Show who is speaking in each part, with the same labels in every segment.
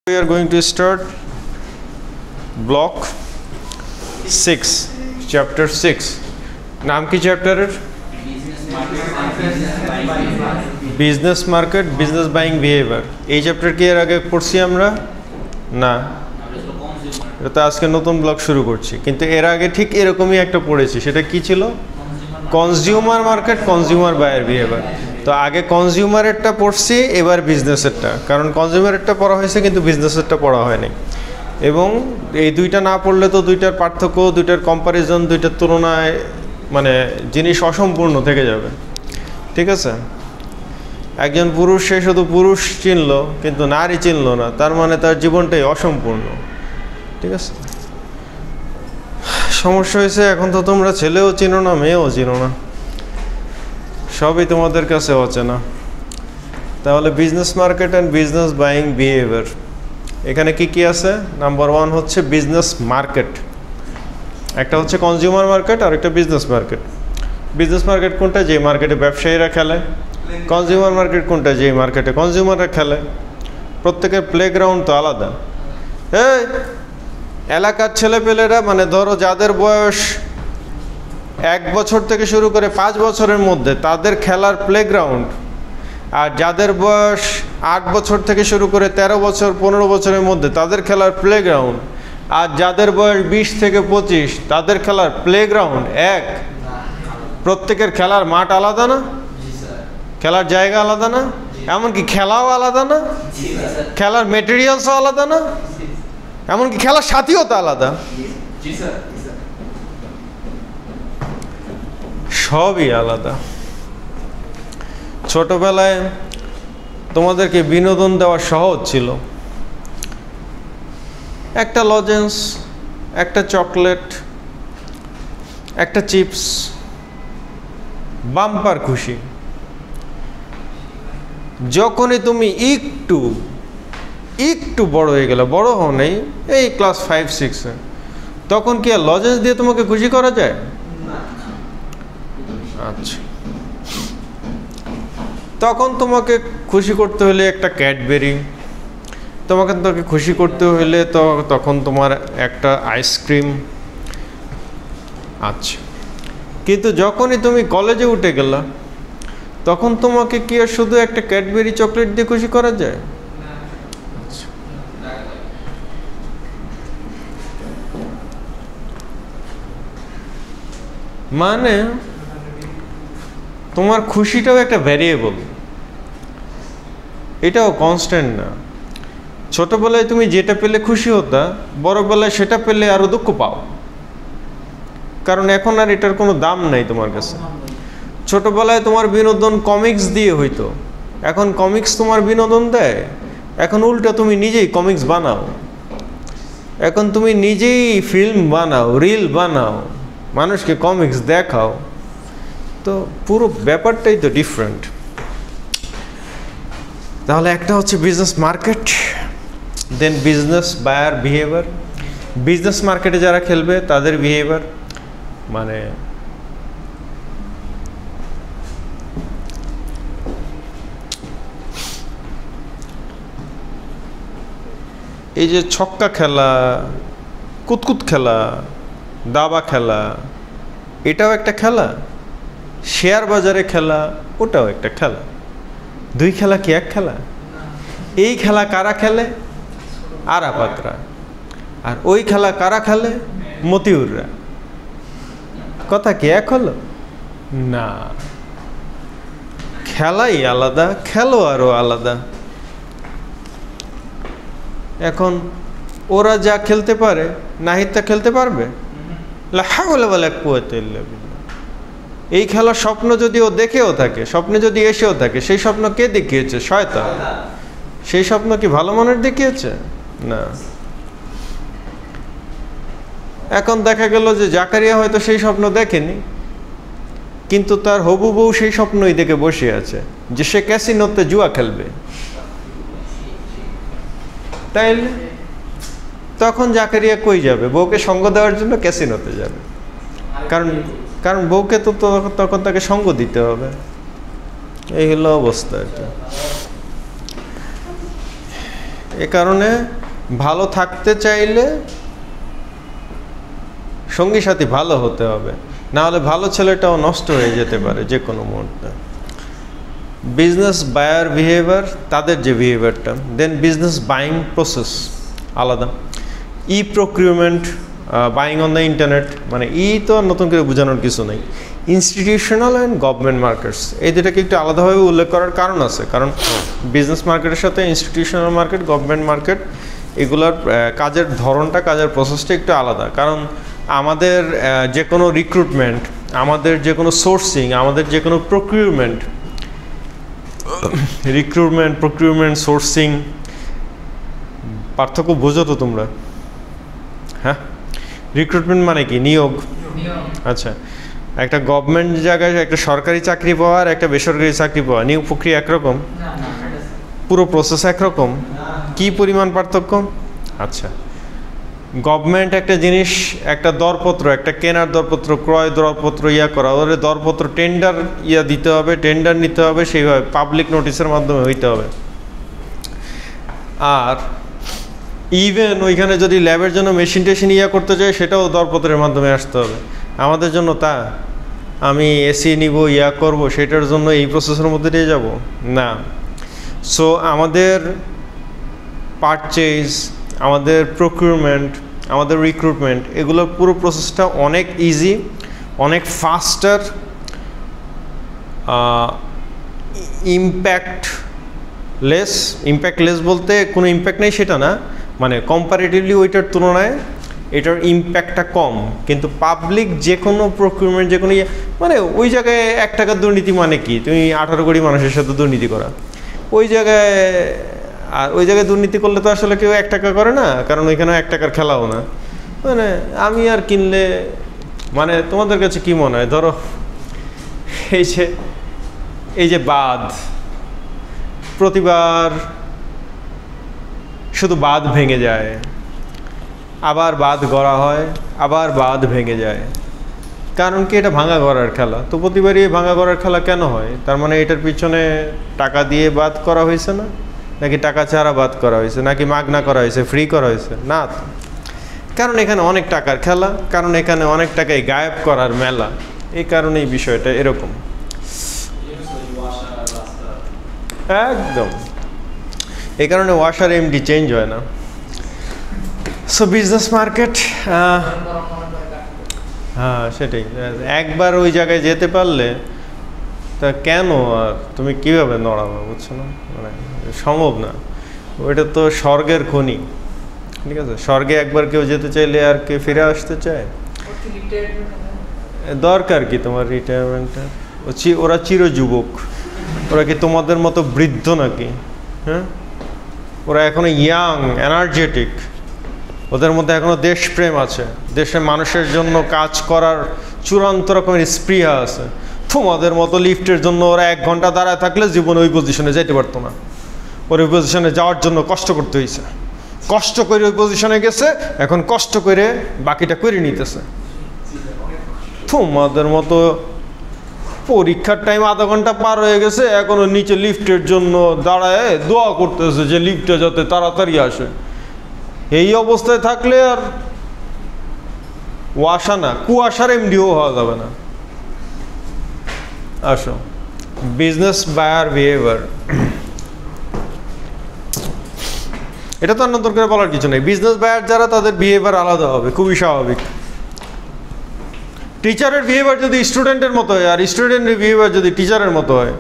Speaker 1: We are going to start block 6, chapter 6. नाम की chapter है business market, business buying behavior. এই chapter কি এর আগে পড়ছি আমরা না, এটা তো আজকে নতুন ব্লক শুরু করছি, কিন্তু এর আগে ঠিক এরকমই একটা পড়েছি। সেটা কি ছিল? Consumer market, consumer buyer behaviour. তো আগে কনজিউমারেরটা পড়ছি, এবার বিজনেসেরটা, কারণ কনজিউমারেরটা পড়া হয়েছে কিন্তু বিজনেসেরটা পড়া হয়নি। এবং এই দুইটা না পড়লে তো দুইটার পার্থক্য, দুইটার কম্প্যারিজন, দুইটার তুলনায় মানে জিনিস অসম্পূর্ণ থেকে যাবে। ঠিক আছে, একজন পুরুষ সে শুধু পুরুষ চিনল কিন্তু নারী চিনল না, তার মানে তার জীবনটাই অসম্পূর্ণ। ঠিক আছে, সমস্যা হয়েছে এখন তো তোমরা ছেলেও চিনো না, মেয়েও চিনো না, সবই তোমাদের কাছে অচেনা। তাহলে business market and business buying behaviour, এখানে কি কি আছে? নাম্বার 1 হচ্ছে বিজনেস মার্কেট, একটা হচ্ছে কনজিউমার মার্কেট আর একটা বিজনেস মার্কেট। বিজনেস মার্কেট কোনটা? যে মার্কেটে ব্যবসায়ীরা খেলে। কনজিউমার মার্কেট কোনটা? যে মার্কেটে কনজিউমাররা খেলে। প্রত্যেকের প্লেগ্রাউন্ড তো আলাদা। এই এলাকার ছেলেপেলেরা, মানে ধরো যাদের বয়স 1 বছর থেকে শুরু করে 5 বছরের মধ্যে, তাদের খেলার প্লেগ্রাউন্ড, আর যাদের বয়স 8 বছর থেকে শুরু করে 13 বছর 15 বছরের মধ্যে, তাদের খেলার প্লেগ্রাউন্ড, আর যাদের বয়স 20 থেকে 25, তাদের খেলার প্লেগ্রাউন্ড এক। প্রত্যেকের খেলার মাঠ আলাদা না? খেলার জায়গা আলাদা না? এমনকি খেলাও আলাদা না? খেলার মেটেরিয়ালসও আলাদা না? এমনকি খেলার সাথীও তো আলাদা। সবই আলাদা। ছোটবেলায় তোমাদেরকে বিনোদন দেওয়া সহজ ছিল। একটা লজেন্স, একটা চকলেট, একটা চিপস, বাম্পার খুশি। যখনই তুমি একটু বড় হয়ে গেলে, বড় হও নেই, এই ক্লাস 5-6-এ, তখন কি আর লজেন্স দিয়ে তোমাকে খুশি করা যায়? আচ্ছা, তখন তোমাকে খুশি করতে হলে একটা ক্যাডবেরি, তোমাকে খুশি করতে হলে তো তখন তোমার একটা আইসক্রিম। আচ্ছা, কিন্তু যখনই তুমি কলেজে উঠে গেলা, তখন তোমাকে কি আর শুধু একটা ক্যাডবেরি চকলেট দিয়ে খুশি করা যায়? মানে তোমার খুশিটাও একটা ভ্যারিয়েবল, এটাও কনস্ট্যান্ট না। ছোটবেলায় তুমি যেটা পেলে খুশি হতা, বড়বেলায় সেটা পেলে আরো দুঃখ পাও, কারণ এখন আর এটার কোনো দাম নাই তোমার কাছে। ছোটবেলায় তোমার বিনোদন কমিক্স দিয়ে হইতো, এখন কমিক্স তোমার বিনোদন দেয়। এখন উল্টা তুমি নিজেই কমিক্স বানাও, এখন তুমি নিজেই ফিল্ম বানাও, রিল বানাও, মানুষকে কমিক্স দেখাও। তো পুরো ব্যাপারটাই তো ডিফারেন্ট। তাহলে একটা হচ্ছে বিজনেস মার্কেট, দেন বিজনেস বায়ার বিহেভিয়ার। বিজনেস মার্কেটে যারা খেলবে তাদের বিহেভিয়ার, মানে এই যে ছক্কা খেলা, কুতকুত খেলা, দাবা খেলা, এটাও একটা খেলা। শেয়ার বাজারে খেলা, ওটাও একটা খেলা। দুই খেলা কি এক খেলা? এই খেলা কারা খেলে? আরাপাতরা। আর ওই খেলা কারা খেলে? মতিউররা। কথা কি এক হলো? না, খেলাই আলাদা, খেলোয়াড়ও আলাদা। এখন ওরা যা খেলতে পারে, নাহিদ তা খেলতে পারবে? লা হাওলা ওয়ালা কুওয়াতা ইল্লা বিল্লাহ। এই খেলার স্বপ্ন যদি ও দেখেও থাকে, স্বপ্নে যদি এসেও থাকে, সেই স্বপ্ন কে দেখিয়েছে? শয়তান। সেই স্বপ্ন কি ভালো মনের দেখিয়েছে? না। এখন দেখা গেল যে জাকারিয়া হয়তো সেই স্বপ্ন দেখেনি, কিন্তু তার হবু বউ সেই স্বপ্নই দেখে বসে আছে যে সে ক্যাসিনোতে জুয়া খেলবে। তাইলে তখন জাকারিয়া কই যাবে? বউকে সঙ্গ দেওয়ার জন্য ক্যাসিনোতে যাবে, কারণ বউকে তো তখন তাকে সঙ্গ দিতে হবে। এই হলো অবস্থা। এ কারণে ভালো থাকতে চাইলে সঙ্গী সাথী ভালো হতে হবে, না হলে ভালো ছেলেটাও নষ্ট হয়ে যেতে পারে যে কোনো মুহূর্তে। বিজনেস বায়ার বিহেভিয়ার, তাদের যে বিহেভিয়ারটা। দেন বিজনেস বাইং প্রসেস আলাদা। E procurement, buying on the internet, মানে তো আর নতুন করে বোঝানোর কিছু নেই। ইনস্টিটিউশনাল অ্যান্ড গভর্নমেন্ট মার্কেটস, এই দুটাকে একটু আলাদাভাবে উল্লেখ করার কারণ আছে, কারণ বিজনেস মার্কেটের সাথে ইনস্টিটিউশনাল মার্কেট, গভর্নমেন্ট মার্কেট, এগুলোর কাজের ধরনটা, কাজের প্রসেসটা একটু আলাদা। কারণ আমাদের যে কোনো রিক্রুটমেন্ট, আমাদের যে কোনো সোর্সিং, আমাদের যে কোনো প্রকিউরমেন্ট, প্রকিউরমেন্ট, সোর্সিং, পার্থক্য বোঝো তো তোমরা? হ্যাঁ, রিক্রুটমেন্ট মানে কি? নিয়োগ। আচ্ছা, একটা গভর্নমেন্ট জায়গায় একটা সরকারি চাকরি পাওয়া আর একটা বেসরকারি চাকরি পাওয়া, নিয়োগ প্রক্রিয়া একরকম? পুরো প্রসেস একরকম? কি পরিমাণ পার্থক্য? আচ্ছা, গভর্নমেন্ট একটা জিনিস, একটা দরপত্র, একটা কেনার দরপত্র, ক্রয় দরপত্র করা, ওদের দরপত্র টেন্ডার দিতে হবে, টেন্ডার নিতে হবে, সেইভাবে পাবলিক নোটিশের মাধ্যমে হইতে হবে। আর ইভেন ওইখানে যদি ল্যাবের জন্য মেশিন টেশিন করতে চাই, সেটাও দরপত্রের মাধ্যমে আসতে হবে। আমাদের জন্য আমি এসি নিব, করব, সেটার জন্য এই প্রসেসের মধ্যে দিয়ে যাব না। সো আমাদের পারচেজ, আমাদের প্রকিউরমেন্ট, আমাদের রিক্রুটমেন্ট, এগুলোর পুরো প্রসেসটা অনেক ইজি, অনেক ফাস্টার, ইম্প্যাক্টলেস বলতে কোনো ইম্প্যাক্ট নেই সেটা না, মানে কম্পারেটিভলি ওইটার তুলনায় এটার ইম্প্যাক্টটা কম। কিন্তু পাবলিক যে কোনো প্রকিউরমেন্ট, যে কোনো মানে ওই জায়গায় 1 টাকার দুর্নীতি মানে কি? তুমি 18 কোটি মানুষের সাথে দুর্নীতি করা। ওই জায়গায় দুর্নীতি করলে তো আসলে কেউ 1 টাকা করে না, কারণ ওইখানে 1 টাকার খেলাও না। মানে আমি আর কিনলে, মানে তোমাদের কাছে কি মনে হয়? ধরো এই যে বাঁধ, প্রতিবার শুধু বাঁধ ভেঙে যায়, আবার বাঁধ গড়া হয়, আবার বাঁধ ভেঙে যায়। কারণ কি? এটা ভাঙা গড়ার খেলা। তো প্রতিবারই ভাঙা গড়ার খেলা কেন হয়? তার মানে এটার পিছনে টাকা দিয়ে বাঁধ করা হয়েছে না, নাকি টাকা ছাড়া বাদ করা হয়েছে, নাকি মাগনা করা হয়েছে, ফ্রি করা হয়েছে? না, কারণ এখানে অনেক টাকার খেলা, কারণ এখানে অনেক টাকায় গায়েব করার মেলা। এই কারণেই বিষয়টা এরকম। একদম, এই কারণে ওয়াশার এমডি চেঞ্জ হয় না। সো বিজনেস মার্কেট, হ্যাঁ সেটাই। একবার ওই জায়গায় যেতে পারলে তা কেন আর তুমি কীভাবে নড়াবে, বুঝছো না? মানে সম্ভব না। ওইটা তো স্বর্গের খনি, ঠিক আছে? স্বর্গে একবার কেউ যেতে চাইলে আর কেউ ফিরে আসতে চায়? দরকার কি তোমার রিটায়ারমেন্টের? ওরা চিরযুবক, ওরা কি তোমাদের মতো বৃদ্ধ নাকি? হ্যাঁ, ওরা এখনো ইয়াং, এনার্জেটিক, ওদের মধ্যে এখনো দেশপ্রেম আছে, দেশের মানুষের জন্য কাজ করার চূড়ান্ত রকমের স্পৃহা আছে। তোমাদের মতো লিফটের জন্য ওরা 1 ঘন্টা দাঁড়ায় থাকলে জীবনে ওই পজিশনে যেতে পারতো না। ওর ওই পজিশনে যাওয়ার জন্য কষ্ট করতে হয়েছে, কষ্ট করে ওই পজিশনে গেছে, এখন কষ্ট করে বাকিটা করে নিতেছে। তোমাদের মতো পরীক্ষার টাইম আধা ঘন্টা পার হয়ে গেছে, এখনো নিচে লিফটের জন্য দাঁড়ায় দোয়া করতেছে যে লিফটে যাতে তাড়াতাড়ি আসে। এই অবস্থায় থাকলে আর ওয়াসা না, কুয়াশার এমডিও হওয়া যাবে না। আসো, বিজনেস বায়ার বিহেভিয়ার, এটা তো নতুন করে বলার কিছু নেই। বিজনেস বায়ার যারা, তাদের বিহেভিয়ার আলাদা হবে, খুবই স্বাভাবিক। টিচারের বিহেভিয়ার যদি স্টুডেন্টের মতো হয়, আর স্টুডেন্টের বিহেভিয়ার যদি টিচারের মতো হয়,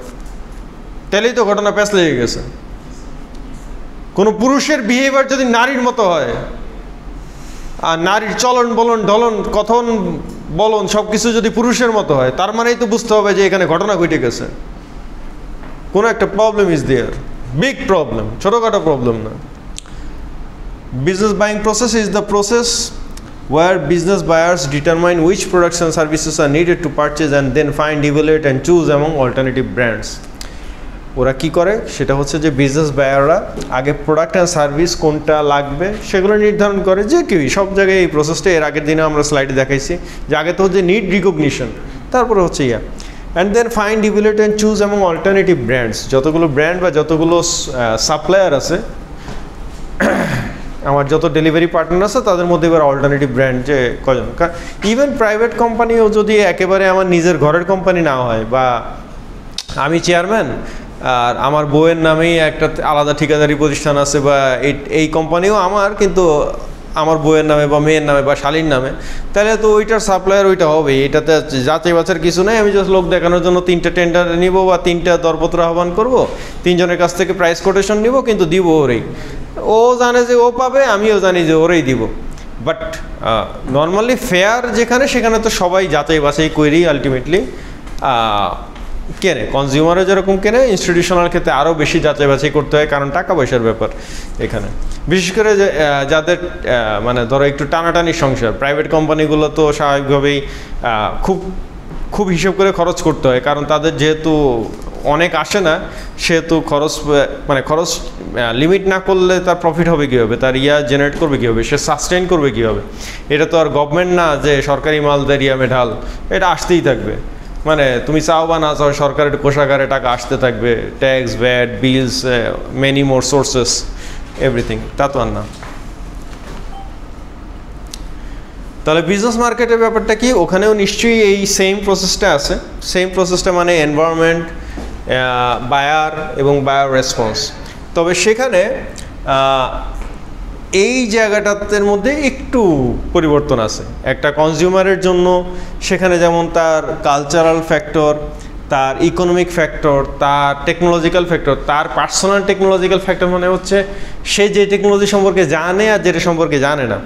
Speaker 1: তাহলেই তো ঘটনা প্যাঁচ লেগে গেছে। কোনো পুরুষের বিহেভিয়ার যদি নারীর মতো হয়, আর নারীর চলন বলন, ঢলন, কথন বলন সব কিছু যদি পুরুষের মতো হয়, তার মানেই তো বুঝতে হবে যে এখানে ঘটনা ঘটে গেছে, কোনো একটা problem is there, big problem, ছোটোখাটো প্রবলেম না। Business buying process is the process where business buyers determine which products and services are needed to purchase and then find, evaluate and choose among alternative brands. ওরা কি করে সেটা হচ্ছে যে business বায়াররা আগে product and service কোনটা লাগবে সেগুলো নির্ধারণ করে। যে কেউই সব জায়গায় এই প্রসেসটা, এর আগের দিনে আমরা স্লাইডে দেখাইছি যে আগে তো হচ্ছে নিড রিকগনিশন, তারপরে হচ্ছে and then find, evaluate and choose among alternative brands. যতগুলো ব্র্যান্ড বা যতগুলো সাপ্লায়ার আছে আমার যত ডেলিভারি পার্টনার আছে তাদের মধ্যে এবার অল্টারনেটিভ ব্র্যান্ড যে কজন, ইভেন প্রাইভেট কোম্পানিও যদি একেবারে আমার নিজের ঘরের কোম্পানি না হয়, বা আমি চেয়ারম্যান আর আমার বউয়ের নামেই একটা আলাদা ঠিকাদারি প্রতিষ্ঠান আছে, বা এই কোম্পানিও আমার, কিন্তু আমার বউয়ের নামে বা মেয়ের নামে বা শালীর নামে, তাহলে তো ওইটার সাপ্লায়ার ওইটা হবে। এটাতে যাচাই বাছার কিছু নেই। আমি জাস্ট লোক দেখানোর জন্য 3টে টেন্ডার নিব বা 3টা দরপত্র আহ্বান করব, 3জনের কাছ থেকে প্রাইস কোটেশন নিব, কিন্তু দিব ওরেই। ও জানে যে ও পাবে, আমিও জানি যে ওরেই দিব। বাট নর্মালি ফেয়ার যেখানে, সেখানে তো সবাই যাচাই বাছাই করেই আলটিমেটলি কেনে। কনজিউমারও যেরকম কেনে, ইনস্টিটিউশনাল ক্ষেত্রে আরও বেশি যাচাই বাছাই করতে হয়, কারণ টাকা পয়সার ব্যাপার এখানে। বিশেষ করে যাদের মানে ধরো একটু টানাটানির সংসার, প্রাইভেট কোম্পানিগুলো তো স্বাভাবিকভাবেই খুব হিসেব করে খরচ করতে হয়, কারণ তাদের যেহেতু অনেক আসে না, সেহেতু খরচ লিমিট না করলে তার প্রফিট হবে কীভাবে, তার জেনারেট করবে কীভাবে, সে সাস্টেইন করবে কীভাবে। এটা তো আর গভর্নমেন্ট না যে সরকারি মাল দেয় মেঢাল, এটা আসতেই থাকবে। মানে তুমি চাও বা না চাও, সরকারের কোষাগারে টাকা আসতে থাকবে, ট্যাক্স, ভ্যাট, বিলস, মেনি মোর সোর্সেস, এভরিথিং। তা তো আর না। তাহলে বিজনেস মার্কেটের ব্যাপারটা কি, ওখানেও নিশ্চয়ই এই সেম প্রসেসটা আছে। সেম প্রসেসটা মানে এনভায়রনমেন্ট, বায়ার এবং বায়ার রেসপন্স। তবে সেখানে এই জায়গাটার মধ্যে একটু পরিবর্তন আছে। একটা কনজিউমারের জন্য সেখানে যেমন তার কালচারাল ফ্যাক্টর, তার ইকোনমিক ফ্যাক্টর, তার টেকনোলজিক্যাল ফ্যাক্টর, তার পার্সোনাল টেকনোলজিক্যাল ফ্যাক্টর মানে হচ্ছে সে যে টেকনোলজি সম্পর্কে জানে আর যেটা সম্পর্কে জানে না।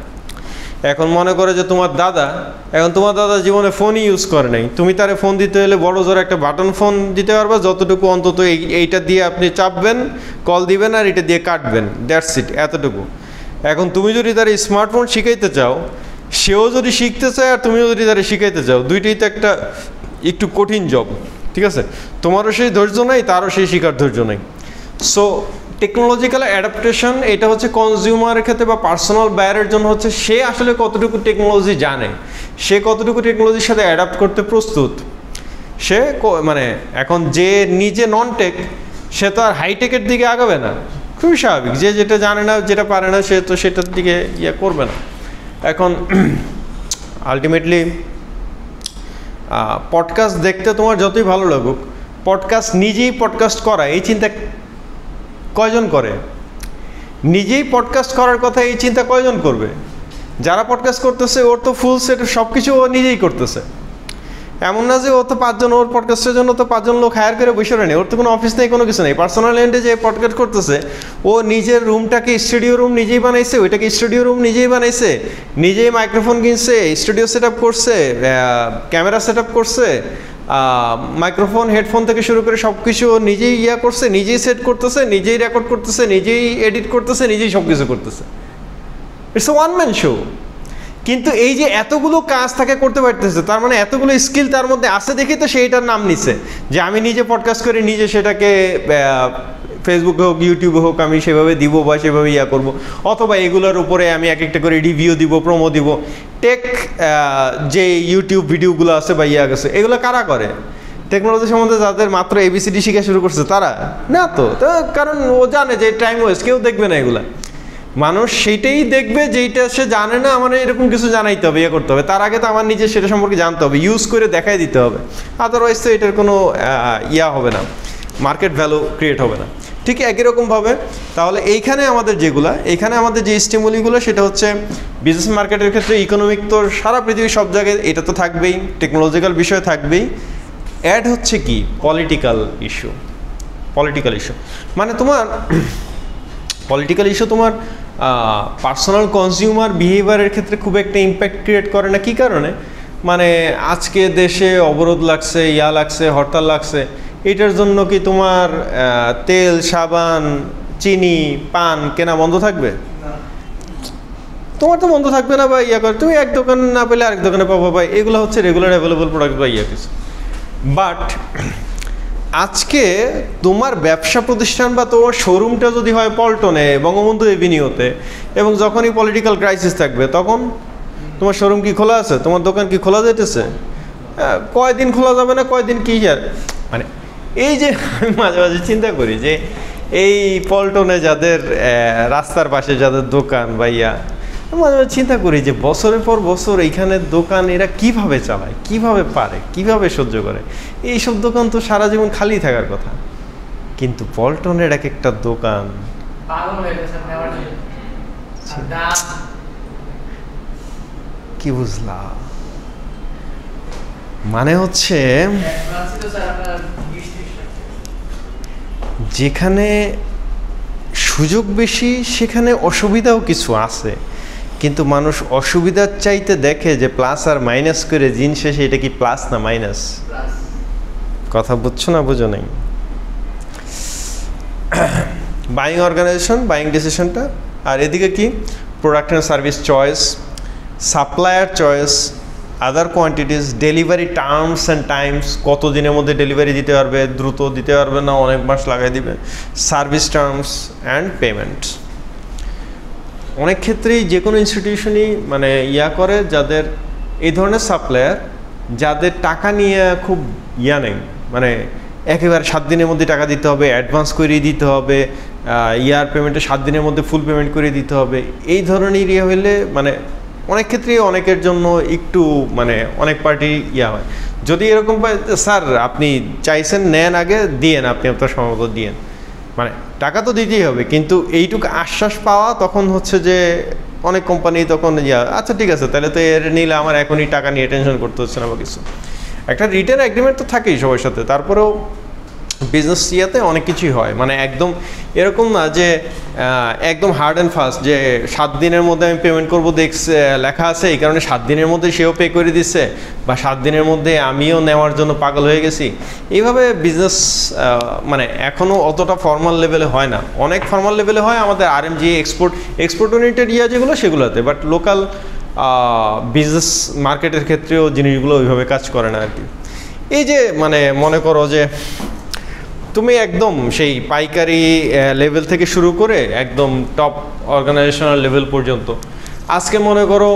Speaker 1: এখন মনে করে যে তোমার দাদা জীবনে ফোনই ইউজ করে নাই, তুমি তারে ফোন দিতে হলে বড় জোর একটা বাটন ফোন দিতে পারবা, যতটুকু অন্তত এইটা দিয়ে আপনি চাপবেন, কল দিবেন আর এটা দিয়ে কাটবেন, দ্যাটস ইট, এতটুকু। এখন তুমি যদি তার স্মার্টফোন শিখাইতে চাও, সেও যদি শিখতে চায় আর তুমিও যদি তারা শিখাইতে চাও, দুইটাই তো একটু কঠিন জব, ঠিক আছে? তোমারও সেই ধৈর্য নাই, তারও সেই শিখার ধৈর্য নেই। সো টেকনোলজিক্যাল অ্যাডাপ্টেশন এটা হচ্ছে কনজিউমারের ক্ষেত্রে বা পার্সোনাল বায়ারের জন্য হচ্ছে সে আসলে কতটুকু টেকনোলজি জানে, সে কতটুকু টেকনোলজির সাথে অ্যাডাপ্ট করতে প্রস্তুত। সে মানে এখন যে নিজে নন টেক, সে তো আর হাইটেকের দিকে আগাবে না, খুবই স্বাভাবিক। যে যেটা জানে না, যেটা পারে না, সে তো সেটার দিকে করবে না। এখন আলটিমেটলি পডকাস্ট দেখতে তোমার যতই ভালো লাগুক, পডকাস্ট নিজেই পডকাস্ট করা এই চিন্তা কয়জন করে? নিজেই পডকাস্ট করার কথা এই চিন্তা কয়জন করবে? যারা পডকাস্ট করতেছে ওর তো ফুল সেট সব কিছু ও নিজেই করতেছে। এমন না যে ও তো 5 জন, ওর পডকাস্টের জন্য তো 5 জন লোক হায়ার করে বসে নেই, ওর তো কোনো অফিস নেই, কোনো কিছু নেই। পার্সোনাল এন্ডে যে পডকাস্ট করতেছে, ও নিজের রুমটাকে স্টুডিও রুম নিজেই বানাইছে, ওইটাকে স্টুডিও রুম নিজেই বানাইছে, নিজেই মাইক্রোফোন কিনছে, স্টুডিও সেট আপ করছে, ক্যামেরা সেট আপ করছে, মাইক্রোফোন, হেডফোন থেকে শুরু করে সব কিছু নিজেই করছে, নিজেই সেট করতেছে, নিজেই রেকর্ড করতেছে, নিজেই এডিট করতেছে, নিজেই সব কিছু করতেছে। It's a one man show. কিন্তু এই যে এতগুলো কাজ তাকে করতে পারতেছে, তার মানে এতগুলো স্কিল তার মধ্যে আছে দেখেই তো সেইটার নাম নিচ্ছে যে আমি নিজে পডকাস্ট করে নিজে সেটাকে ফেসবুকে হোক, ইউটিউবে হোক, আমি সেভাবে দিব বা সেভাবে করব, অথবা এগুলোর উপরে আমি এক একটা করে রিভিউ দিব, প্রোমো দিব। টেক যে ইউটিউব ভিডিওগুলো আছে বা গেছে, এগুলো কারা করে? টেকনোলজি সম্বন্ধে যাদের মাত্র ABCD শিখা শুরু করছে তারা না তো, কারণ ও জানে যে টাইম ওয়েস্ট, কেউ দেখবে না এগুলা। মানুষ সেইটাই দেখবে যেইটা সে জানে না, আমার এরকম কিছু জানাইতে হবে, করতে হবে। তার আগে তো আমার নিজে সেটা সম্পর্কে জানতে হবে, ইউজ করে দেখাই দিতে হবে, আদারওয়াইজ তো এটার কোনো হবে না, মার্কেট ভ্যালু ক্রিয়েট হবে না। ঠিক একই রকমভাবে তাহলে এইখানে আমাদের যে স্টিমুলিগুলো, সেটা হচ্ছে বিজনেস মার্কেটের ক্ষেত্রে ইকোনমিক তো সারা পৃথিবীর সব জায়গায় এটা তো থাকবেই, টেকনোলজিক্যাল বিষয় থাকবেই। অ্যাড হচ্ছে কি পলিটিক্যাল ইস্যু। মানে তোমার পলিটিক্যাল ইস্যু তোমার পার্সোনাল কনজিউমার বিহেভিয়ারের ক্ষেত্রে খুব একটা ইম্প্যাক্ট ক্রিয়েট করে না। কী কারণে? মানে আজকে দেশে অবরোধ লাগছে, লাগছে, হরতাল লাগছে, এটার জন্য কি তোমার তেল, সাবান, চিনি, পান কেনা বন্ধ থাকবে? তোমার তো বন্ধ থাকবে না। বা করে তুমি এক দোকান না পেলে আরেক দোকানে পাবো, বা এগুলো হচ্ছে রেগুলার অ্যাভেলেবল প্রোডাক্ট বা কিছু। বাট আজকে তোমার ব্যবসা প্রতিষ্ঠান বা তোমার শোরুমটা যদি হয় পল্টনে, বঙ্গবন্ধু এভিনিউতে, এবং যখনই পলিটিক্যাল ক্রাইসিস থাকবে তখন তোমার শোরুম কি খোলা আছে? তোমার দোকান কি খোলা যেতেছে? কয়দিন খোলা যাবে না, কয়দিন কি আর মানে এই যে আমি মাঝে মাঝে চিন্তা করি যে এই পল্টনে যাদের রাস্তার পাশে যাদের দোকান ভাইয়া, মাঝে মাঝে চিন্তা করি যে বছরের পর বছর এইখানে দোকান এরা কিভাবে চালায়, কিভাবে পারে, কিভাবে সহ্য করে। এইসব দোকান তো সারা জীবন খালি থাকার কথা, কিন্তু পল্টনের এক একটা দোকান কি বুঝলা, মানে হচ্ছে যেখানে সুযোগ বেশি সেখানে অসুবিধাও কিছু আছে, কিন্তু মানুষ অসুবিধার চাইতে দেখে যে প্লাস আর মাইনাস করে দিন শেষে এটা কি প্লাস না মাইনাস। কথা বুঝছো না বুঝো নাই? বাইং অর্গানাইজেশন, বাইং ডিসিশনটা, আর এদিকে কি product and service choice, supplier choice, other quantities, delivery terms and Times, কত দিনের মধ্যে ডেলিভারি দিতে পারবে, দ্রুত দিতে পারবে না অনেক মাস লাগাই দিবে, সার্ভিস টার্মস অ্যান্ড পেমেন্ট। অনেক ক্ষেত্রেই যে কোনো ইনস্টিটিউশনই মানে করে যাদের এই ধরনের সাপ্লায়ার, যাদের টাকা নিয়ে খুব নেই, মানে একেবারে 7 দিনের মধ্যে টাকা দিতে হবে, অ্যাডভান্স করে দিতে হবে, পেমেন্টে 7 দিনের মধ্যে ফুল পেমেন্ট করে দিতে হবে, এই ধরনের হইলে মানে অনেক ক্ষেত্রেই অনেকের জন্য একটু মানে অনেক পার্টি হয়। যদি এরকম পায় স্যার আপনি চাইছেন নেন আগে দিয়েন, আপনি আপনার সম্ভবত দিয়েন, মানে টাকা তো দিতেই হবে, কিন্তু এইটুকু আশ্বাস পাওয়া তখন হচ্ছে যে অনেক কোম্পানি তখন আচ্ছা ঠিক আছে তাহলে তো এর নিলে আমার এখনই টাকা নিয়ে টেনশন করতে হচ্ছে না বা কিছু। একটা রিটেন এগ্রিমেন্ট তো থাকেই সবার সাথে, তারপরেও বিজনেস অনেক কিছুই হয়, মানে একদম এরকম না যে একদম হার্ড অ্যান্ড ফাস্ট যে 7 দিনের মধ্যে আমি পেমেন্ট করবো দেখছে লেখা আছে, এই কারণে 7 দিনের মধ্যে সেও পে করে দিচ্ছে, বা 7 দিনের মধ্যে আমিও নেওয়ার জন্য পাগল হয়ে গেছি। এইভাবে বিজনেস মানে এখনও অতটা ফর্মাল লেভেলে হয় না, অনেক ফর্মাল লেভেলে হয় আমাদের RMG এক্সপোর্ট ওরিয়েন্টেড যেগুলো সেগুলোতে, বাট লোকাল বিজনেস মার্কেটের ক্ষেত্রেও জিনিসগুলো ওইভাবে কাজ করে না আর কি। এই যে মানে মনে করো যে তুমি একদম সেই পাইকারি লেভেল থেকে শুরু করে একদম টপ অর্গানাইজেশনাল লেভেল পর্যন্ত, আজকে মনে করো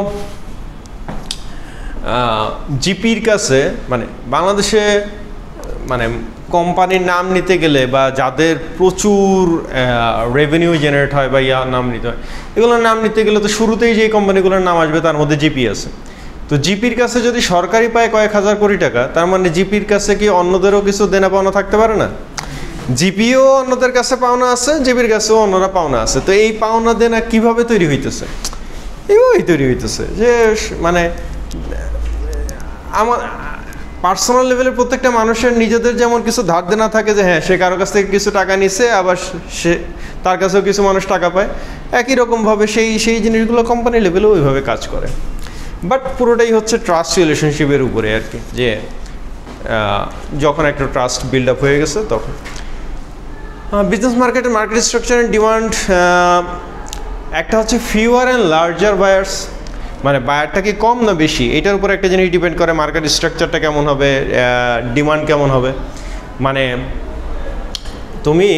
Speaker 1: জিপির কাছে মানে বাংলাদেশে মানে কোম্পানির নাম নিতে গেলে বা যাদের প্রচুর রেভিনিউ জেনারেট হয় বা নাম নিতে হয়, এগুলোর নাম নিতে গেলে তো শুরুতেই যে কোম্পানিগুলোর নাম আসবে তার মধ্যে জিপি আছে। তো জিপির কাছে যদি সরকারি পায় কয়েক হাজার কোটি টাকা, তার মানে জিপির কাছে কি অন্যদেরও কিছু দেনা পাওনা থাকতে পারে না? জিপিও অন্যদের কাছে পাওনা আছে, জিপির কাছেও অন্যরা পাওনা আছে। তো এই পাওনা দেনা কিভাবে তৈরি হইতেছে? এইভাবেই তৈরি হইতেছে যে মানে আমার পার্সোনাল লেভেলের প্রত্যেকটা মানুষের নিজেদের যেমন কিছু ধার দেনা থাকে, যে হ্যাঁ সে কারো কাছ থেকে কিছু টাকা নিছে, আবার সে তার কাছেও কিছু মানুষ টাকা পায়, একই রকমভাবে সেই জিনিসগুলো কোম্পানি লেভেলেও ওইভাবে কাজ করে। বাট পুরোটাই হচ্ছে ট্রাস্ট রিলেশনশিপের উপরে আর কি, যে যখন একটা ট্রাস্ট বিল্ড আপ হয়ে গেছে তখন business market structure and demand. একটা হচ্ছে ফিউয়ার অ্যান্ড লার্জার বায়ার্স, মানে বায়ারটা কি কম না বেশি, এটার উপর একটা জিনিস ডিপেন্ড করে মার্কেট স্ট্রাকচারটা কেমন হবে, ডিমান্ড কেমন হবে। মানে তুমি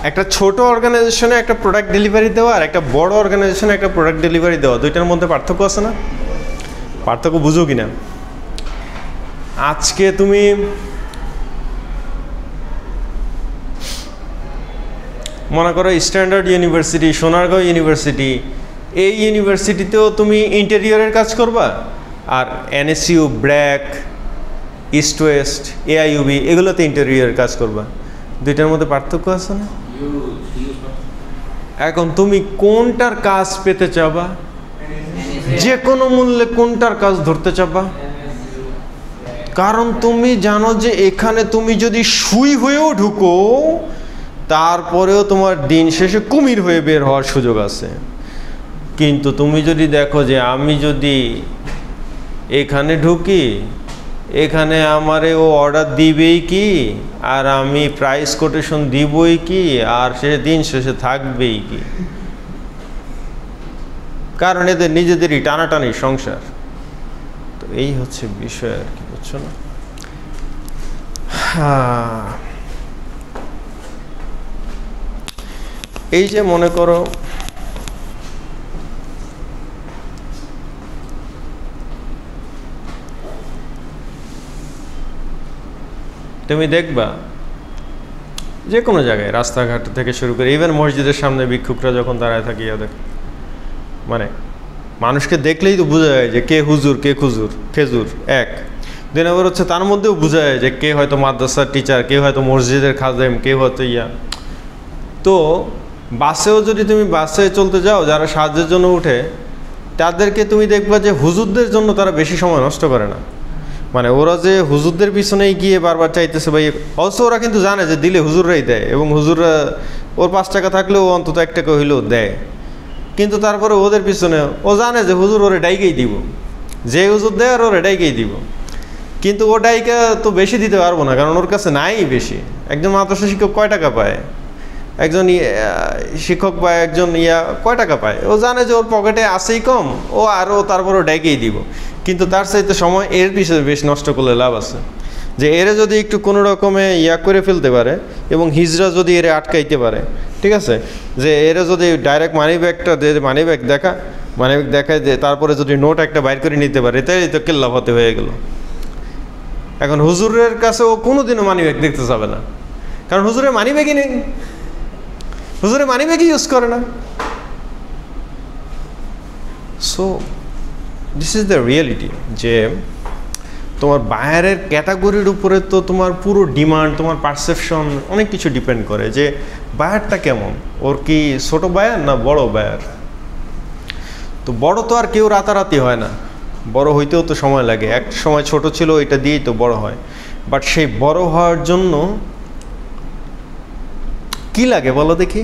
Speaker 1: একটা ছোট অর্গানাইজেশনে একটা প্রোডাক্ট ডেলিভারি দেওয়া আর একটা বড় অর্গানাইজেশনে একটা প্রোডাক্ট ডেলিভারি দেওয়া, দুইটার মধ্যে পার্থক্য আছে না? পার্থক্য বুঝো কি না? আজকে তুমি মনে করো স্ট্যান্ডার্ড ইউনিভার্সিটি, সোনারগাঁও ইউনিভার্সিটি, এই ইউনিভার্সিটিতেও তুমি ইন্টেরিয়রের কাজ করবা, আর NSU, BRAC, east West, AIUB এগুলোতে ইন্টেরিয়রের কাজ করবা, দুইটার মধ্যে পার্থক্য আছে না? এখন তুমি কোনটার কাজ পেতে চাবা, যে কোনো মূল্যে কোনটার কাজ ধরতে চাবা? কারণ তুমি জানো যে এখানে তুমি যদি সুই হয়েও ঢুকো তারপরেও তোমার দিন শেষে কুমির হয়ে বের হওয়ার সুযোগ আছে। কিন্তু তুমি যদি দেখো যে আমি যদি এখানে ঢুকি, এখানে আমারে ও অর্ডার দিবেই কি, আর আমি প্রাইস কোটেশন দিবই কি, আর সে দিন শেষে থাকবেই কি, কারণ এদের নিজেদেরই টানাটানি সংসার। তো এই হচ্ছে বিষয় আর কি, বুঝছো না? এই যে মনে করো তুমি দেখবা যে কোনো জায়গায় রাস্তাঘাট থেকে শুরু করে ইভেন মসজিদের সামনে ভিক্ষুকরা যখন দাঁড়ায় থাকে ওদের মানে মানুষকে দেখলেই তো বোঝা যায় যে কে হুজুর কে খেজুর এক। 2 নম্বর হচ্ছে তার মধ্যেও বোঝা যায় যে কে হয়তো মাদ্রাসার টিচার, কেউ হয়তো মসজিদের খাদেম, কেউ হয়তো ইয়া। তো বাসেও যদি তুমি বাসে চলতে যাও যারা সাহায্যের জন্য উঠে তাদেরকে তুমি দেখবা যে হুজুরদের জন্য তারা বেশি সময় নষ্ট করে না। মানে ওরা যে হুজুরদের পিছনেই গিয়ে বারবার চাইতেছে ভাই, অবশ্য ওরা কিন্তু জানে যে দিলে হুজুররাই দেয় এবং হুজুররা ওর 5 টাকা থাকলেও অন্তত 1 টাকা হইলেও দেয়, কিন্তু তারপরে ওদের পিছনে ও জানে যে হুজুর ওরে ডাইকেই দিব, যে হুজুর দেয় আর ওরে ডাইকেই দিব, কিন্তু ও ডাইকা তো বেশি দিতে পারবো না কারণ ওর কাছে নাই বেশি। একজন মাদ্রাসা শিক্ষক কয় টাকা পায়, একজন শিক্ষক বা একজন কয় টাকা পায়, ও জানে যে ওর পকেটে আসেই কম, ও আরও তারপরও ডাইকেই দিব, কিন্তু তার চাইতে সময় এর পিছনে বেশ নষ্ট করলে লাভ আছে। যে এরে যদি একটু কোনো রকমে করে ফেলতে পারে এবং হিজড়া যদি এরে আটকাইতে পারে, ঠিক আছে, যে এরা যদি ডাইরেক্ট মানি ব্যাগটা দেখায় যে তারপরে যদি নোট একটা বাইর করে নিতে পারে তাই তো কেল্লা হতে হয়ে গেল। এখন হুজুরের কাছে ও কোনোদিনও মানি ব্যাগ দেখতে যাবে না কারণ হুজুরের মানি ব্যাগই নেই, হুজুরের মানি ব্যাগই ইউজ করে না। So this is the reality যে তোমার বায়ারের ক্যাটাগরির উপরে তো তোমার পুরো ডিমান্ড, তোমার পারসেপশন অনেক কিছু ডিপেন্ড করে যে বায়ারটা কেমন, ওর কি ছোট বায়ার না বড় বায়ার। তো বড় তো আর কেউ রাতারাতি হয় না, বড় হইতেও তো সময় লাগে, এক সময় ছোট ছিল এটা দিয়েই তো বড় হয়। বাট সেই বড় হওয়ার জন্য কি লাগে বলো দেখি,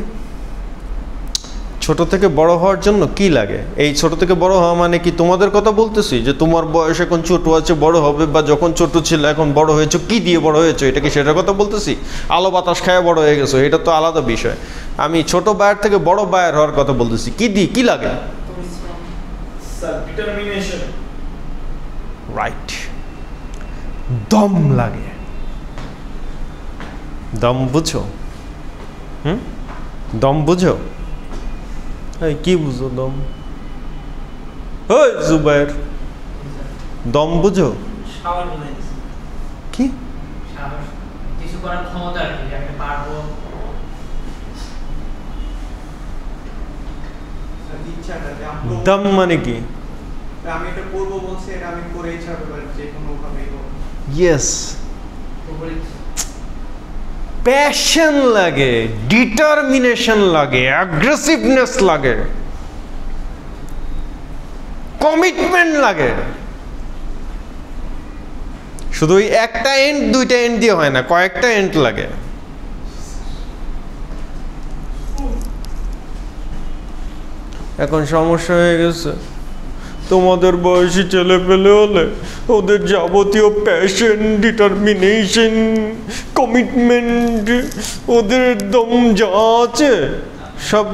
Speaker 1: ছোট থেকে বড় হওয়ার জন্য কি লাগে? এই ছোট থেকে বড় হওয়া মানে কি তোমাদের কথা বলতেছি যে তোমার বয়স এখন ছোট আছে বড় হবে, বা যখন ছোট ছিল এখন বড় হয়েছে, কি দিয়ে বড় হয়েছে এটা কি সেটার কথা বলতেছি? আলো বাতাস খায় বড় হয়ে গেছো, এটা তো আলাদা বিষয়। আমি ছোট বায়ার থেকে বড় বায়ার হওয়ার কথা বলতেছি। কি লাগে? রাইট, দম লাগে। দম বুঝো? দম বুঝো? কি বুঝো দম? ওই জুবায়ের, দম বুঝো কি? দম মানে কি?
Speaker 2: আমি এটা করব বলছি, এটা আমি করেই ছাড়ব যে কোনো ভাবে।
Speaker 1: ইয়েস, প্যাশন লাগে, ডিটারমিনেশন লাগে, অ্যাগ্রেসিভনেস লাগে, কমিটমেন্ট লাগে। শুধু ওই একটা এন্ড দুইটা এন্ড দিয়ে হয় না, কয়েকটা এন্ড লাগে। এখন সমস্যা হয়ে গেছে, তোমাদের বয়সী ছেলে পেলে হলে ওদের যাবতীয় প্যাশন, ডিটারমিনেশন, কমিটমেন্ট, ওদের একদম যা আছে সব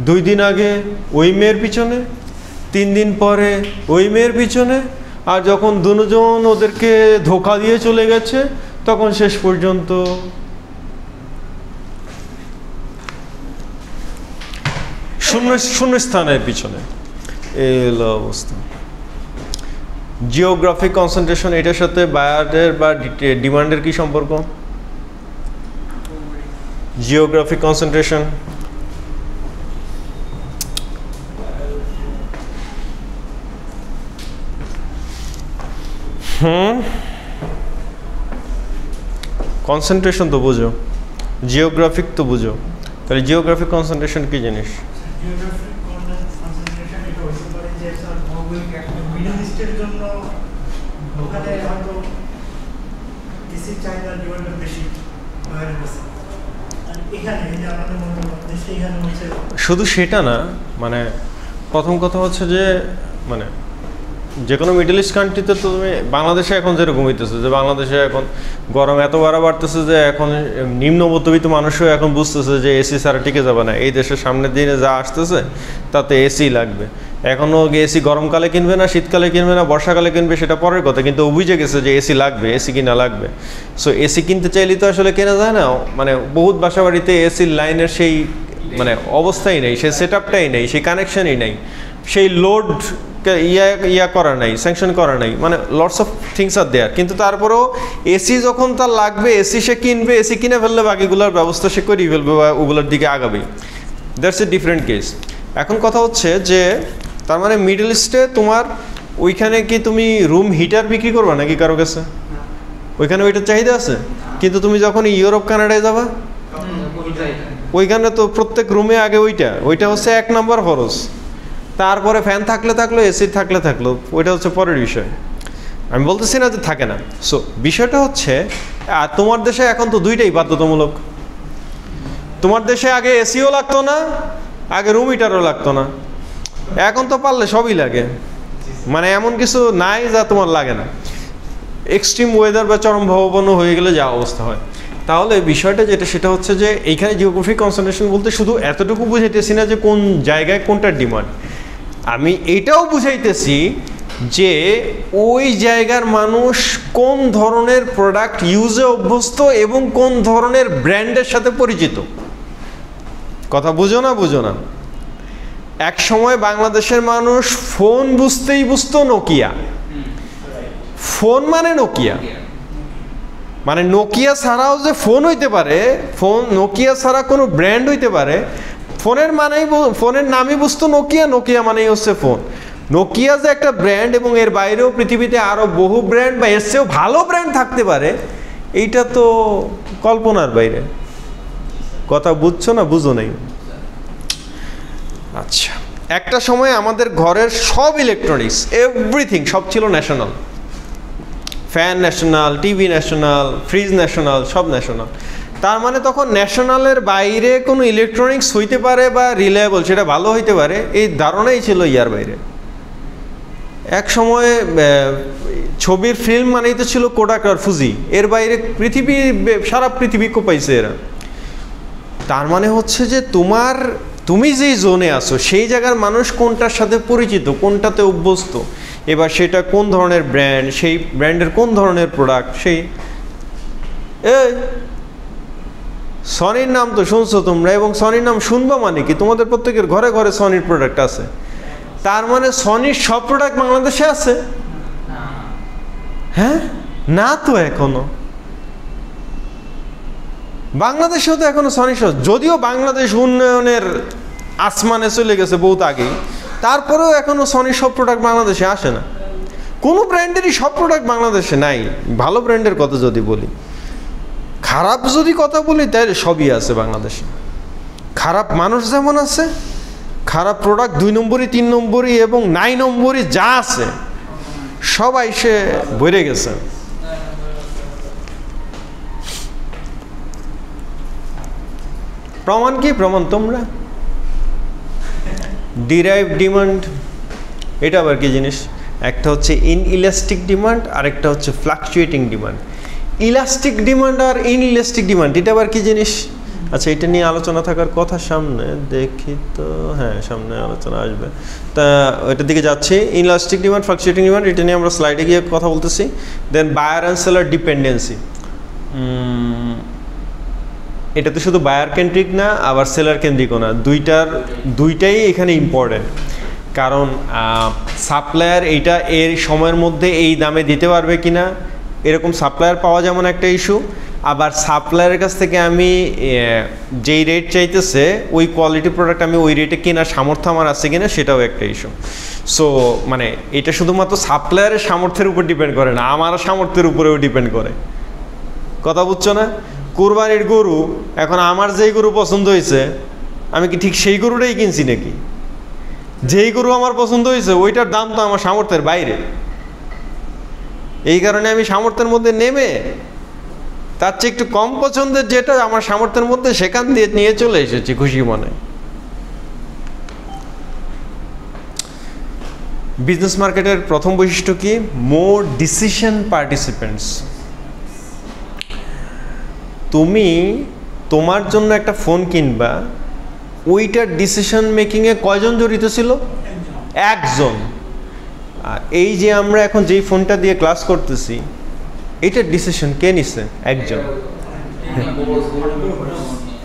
Speaker 1: 2 দিন আগে ওই মেয়ের পিছনে, 3 দিন পরে ওই মেয়ের পিছনে, আর যখন দুজন ওদেরকে ধোঁকা দিয়ে চলে গেছে তখন শেষ পর্যন্ত শূন্যস্থানের পিছনে। এলো অবস্থা। জিওগ্রাফিক কনসেন্ট্রেশন, এটার সাথে বায়ারের বা ডিমান্ডের কি সম্পর্ক? জিওগ্রাফিক কনসেন্ট্রেশন কনসেন্ট্রেশন তো বুঝো, জিওগ্রাফিক তো বুঝো, তাহলে জিওগ্রাফিক কনসেন্ট্রেশন কি জিনিস? শুধু সেটা না, মানে প্রথম কথা হচ্ছে যে মানে যে কোনো মিডল ইস্ট কান্ট্রিতে তো তুমি, বাংলাদেশে এখন যেরকম হইতেছে যে বাংলাদেশে এখন গরম এত বাড়তেছে যে এখন নিম্ন মধ্যবিত্ত মানুষও এখন বুঝতেছে যে এসি ছাড়া টিকে যাবে না। এই দেশের সামনের দিনে যা আসতেছে তাতে এসি লাগবে। এখনও এসি গরমকালে কিনবে না, শীতকালে কিনবে না, বর্ষাকালে কিনবে সেটা পরের কথা, কিন্তু ও বুঝে গেছে যে এসি লাগবে, এসি কিনা লাগবে। সো এসি কিনতে চাইলে তো আসলে কেনা যায় না, মানে বহুত বাসা বাড়িতে এসির লাইনের সেই মানে অবস্থাই নেই, সেই সেট আপটাই নেই, সেই কানেকশানই নেই, সেই লোড ইয়া করা নাই, স্যাংশন করা নাই, মানে লটস অফ থিংস আর দেয়ার, কিন্তু তারপরেও এসি যখন তার লাগবে এসি সে কিনবে, এসি কিনে ফেললে বাকিগুলোর ব্যবস্থা সে করেই ফেলবে বা ওগুলোর দিকে আগাবে। That's a different case. এখন কথা হচ্ছে যে তার মানে মিডল ইস্টে তোমার ওইখানে কি তুমি রুম হিটার বিক্রি করবে নাকি কারো কাছে? ওইখানে ওইটার চাহিদা আছে, কিন্তু তুমি যখন ইউরোপ কানাডায় যাবা ওইখানে তো প্রত্যেক রুমে আগে ওইটা হচ্ছে 1 নম্বর খরচ। তারপরে ফ্যান থাকলে এসি থাকলো, ওইটা হচ্ছে পরের বিষয়। আমি বলতেছি না যে থাকে না। সো বিষয়টা হচ্ছে আর তোমার দেশে এখন তো দুইটাই বাধ্যতামূলক। তোমার দেশে আগে এসিও লাগতো না, আগে রুম হিটারও লাগতো না, এখন তো পারলে সবই লাগে, মানে এমন কিছু নাই যা তোমার লাগে না। এক্সট্রিম ওয়েদার বা চরম ভাবাপন্ন হয়ে গেলে যা অবস্থা হয়। তাহলে বিষয়টা যেটা সেটা হচ্ছে যে এইখানে জিওগ্রাফিক কনসেন্ট্রেশন বলতে শুধু এতটুকু বুঝাইতেছি না যে কোন জায়গায় কোনটার ডিমান্ড, আমি এটাও বুঝাইতেছি যে ওই জায়গার মানুষ কোন ধরনের প্রোডাক্ট ইউজে অভ্যস্ত এবং কোন ধরনের ব্র্যান্ডের সাথে পরিচিত। কথা বুঝো না? এক সময় বাংলাদেশের মানুষ ফোন বুঝতো নোকিয়া, ফোন মানে নোকিয়া, মানে নোকিয়া ছাড়াও যে ফোন হইতে পারে, ফোন নোকিয়া ছাড়া কোনো ব্র্যান্ড হইতে পারে, ফোনের নামই বুঝতো নোকিয়া মানেই হচ্ছে ফোন। নোকিয়া যে একটা ব্র্যান্ড এবং এর বাইরেও পৃথিবীতে আরও বহু ব্র্যান্ড বা এর চেয়েও ভালো ব্র্যান্ড থাকতে পারে, এইটা তো কল্পনার বাইরে। কথা বুঝছো না বুঝো নাই? আচ্ছা, একটা সময় আমাদের ঘরের সব ইলেকট্রনিক্স এভরিথিং সব ছিল national. Fan national, TV national, fridge national, সব ন্যাশনাল। তার মানে তখন ন্যাশনালের বাইরে কোনো ইলেকট্রনিক্স হইতে পারে বা রিলায়েবল, সেটা ভালো হইতে পারে, এই ধারণাই ছিল ইয়ার বাইরে। এক সময় ছবির ফিল্ম মানেই তো ছিল কোডাক আর ফুজি, এর বাইরে সারা পৃথিবী কোপাইছে এরা। তার মানে হচ্ছে যে তুমি যেই জোনে আছো সেই জায়গার মানুষ কোনটার সাথে পরিচিত, কোনটাতে অভ্যস্ত, এবার সেটা কোন ধরনের ব্র্যান্ড, সেই ব্র্যান্ডের কোন ধরনের প্রোডাক্ট। সনির নাম তো শুনছো তোমরা, এবং সনির নাম শুনবা মানে কি তোমাদের প্রত্যেকের ঘরে ঘরে সনির প্রোডাক্ট আছে। তার মানে সনির সব প্রোডাক্ট বাংলাদেশে আছে? হ্যাঁ, না তো এখনো বাংলাদেশেও তো এখনো সনি, যদিও বাংলাদেশ উন্নয়নের আসমানে চলে গেছে বহুত আগেই, তারপরেও এখনো সনির সব প্রোডাক্ট বাংলাদেশে আসে না। কোনো ব্র্যান্ডেরই সব প্রোডাক্ট বাংলাদেশে নাই। ভালো ব্র্যান্ডের কথা যদি বলি, খারাপ যদি কথা বলি তাহলে সবই আছে বাংলাদেশে। খারাপ মানুষ যেমন আছে, খারাপ প্রোডাক্ট 2 নম্বরই 3 নম্বরই এবং 9 নম্বরই যা আছে সব এসে ভরে গেছে। প্রমাণ কি? প্রমাণ তোমরা ডিরাইভ ডিমান্ড, এটা আবার কি জিনিস? একটা হচ্ছে ইনইলাস্টিক ডিমান্ড আর একটা হচ্ছে ফ্লাকচুয়েটিং ডিমান্ড। ইলাস্টিক ডিমান্ড আর ইনইলাস্টিক ডিমান্ড, এটা আবার কি জিনিস? আচ্ছা, এটা নিয়ে আলোচনা থাকার কথা সামনে, দেখি তো, হ্যাঁ সামনে আলোচনা আসবে, তা এটার দিকে যাচ্ছি। ইনইলাস্টিক ডিমান্ড, ফ্লাকচুয়েটিং ডিমান্ড, এটা নিয়ে আমরা স্লাইডে গিয়ে কথা বলতেছি। দেন বায়ার অ্যান্ড সেলার ডিপেন্ডেন্সি, এটা তো শুধু বায়ার কেন্দ্রিক না, আবার সেলার কেন্দ্রিকও না, দুইটাই এখানে ইম্পর্টেন্ট। কারণ সাপ্লায়ার এইটা এর সময়ের মধ্যে এই দামে দিতে পারবে কিনা, এরকম সাপ্লায়ার পাওয়া যেমন একটা ইস্যু, আবার সাপ্লায়ারের কাছ থেকে আমি যেই রেট চাইতেছে ওই কোয়ালিটি প্রোডাক্ট আমি ওই রেটে কেনার সামর্থ্য আমার আছে কিনা, সেটাও একটা ইস্যু। সো মানে এটা শুধুমাত্র সাপ্লায়ারের সামর্থ্যের উপর ডিপেন্ড করে না, আমার সামর্থ্যের উপরেও ডিপেন্ড করে। কথা বুঝছো না? কুরবানির গরু, এখন আমার যেই গরু পছন্দ হয়েছে আমি কি ঠিক সেই গরুটাই কিনছি নাকি? যেই গরু আমার পছন্দ হয়েছে ওইটার দাম তো আমার সামর্থ্যের বাইরে, এই কারণে আমি সামর্থ্যের মধ্যে নেমে তার চেয়ে একটু কম পছন্দের যেটা আমার সামর্থ্যের মধ্যে সেখান দিয়ে নিয়ে চলে এসেছি খুশি মনে। বিজনেস মার্কেটের প্রথম বৈশিষ্ট্য কি? মোর ডিসিশন পার্টিসিপেন্টস। তুমি তোমার জন্য একটা ফোন কিনবা, ওইটার ডিসিশন মেকিংয়ে কয়জন জড়িত ছিল? একজন। আর এই যে আমরা এখন যেই ফোনটা দিয়ে ক্লাস করতেছি, এইটার ডিসিশন কে নিছে? একজন।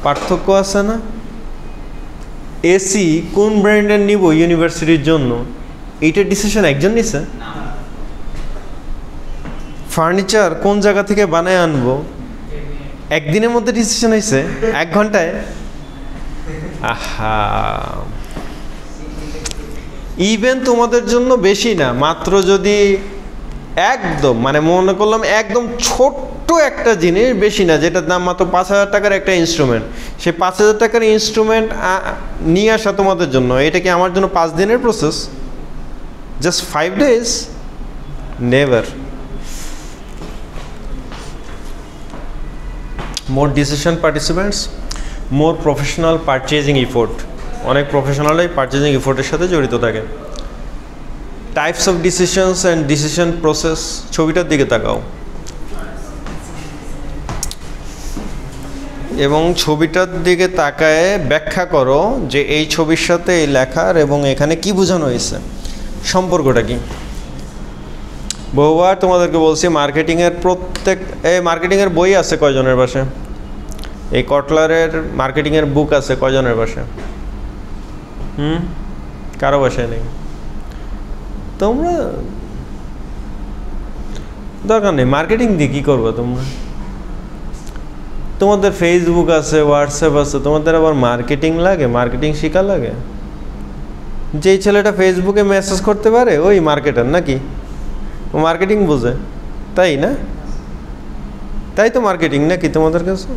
Speaker 1: পার্থক্য আছে না? এসি কোন ব্র্যান্ডের নিব ইউনিভার্সিটির জন্য, এইটার ডিসিশন একজন নিছে? ফার্নিচার কোন জায়গা থেকে বানায় আনবো একদিনের মধ্যে ডিসিশন হয়েছে, 1 ঘন্টায়? আহা, ইভেন তোমাদের জন্য বেশি না, মাত্র যদি একদম মানে মনে করলাম একদম ছোট্ট একটা জিনিস, বেশি না, যেটার দাম মাত্র 5,000 টাকার একটা ইনস্ট্রুমেন্ট, সেই 5,000 টাকার ইনস্ট্রুমেন্ট নিয়ে আসা তোমাদের জন্য, এটা কি আমার জন্য 5 দিনের প্রসেস? Just 5 days? Never. More decision participants, more professional purchasing effort. অনেক প্রফেশনালই পারচেজিং ইফোর্টের সাথে জড়িত থাকে। Types of decisions and decision process, ছবিটার দিকে তাকাও এবং ছবিটার দিকে তাকায় ব্যাখ্যা করো যে এই ছবির সাথে এই লেখার এবং এখানে কি বোঝানো হয়েছে, সম্পর্কটা কি। বহুবার তোমাদেরকে বলছি মার্কেটিংয়ের মার্কেটিংয়ের বই আছে কয়জনের পাশে? এই কটলারের মার্কেটিংয়ের বুক আছে কয়জনের পাশে? কারো বাসায় নেই। তোমরা দরকার নেই, মার্কেটিং দিয়ে কী করবো তোমরা? তোমাদের ফেসবুক আছে, হোয়াটসঅ্যাপ আছে, তোমাদের আবার মার্কেটিং লাগে? মার্কেটিং শেখা লাগে? যেই ছেলেটা ফেসবুকে মেসেজ করতে পারে ওই মার্কেটার নাকি? ও মার্কেটিং বোঝে, তাই না? তাই তো মার্কেটিং নাকি তোমাদের কাছে?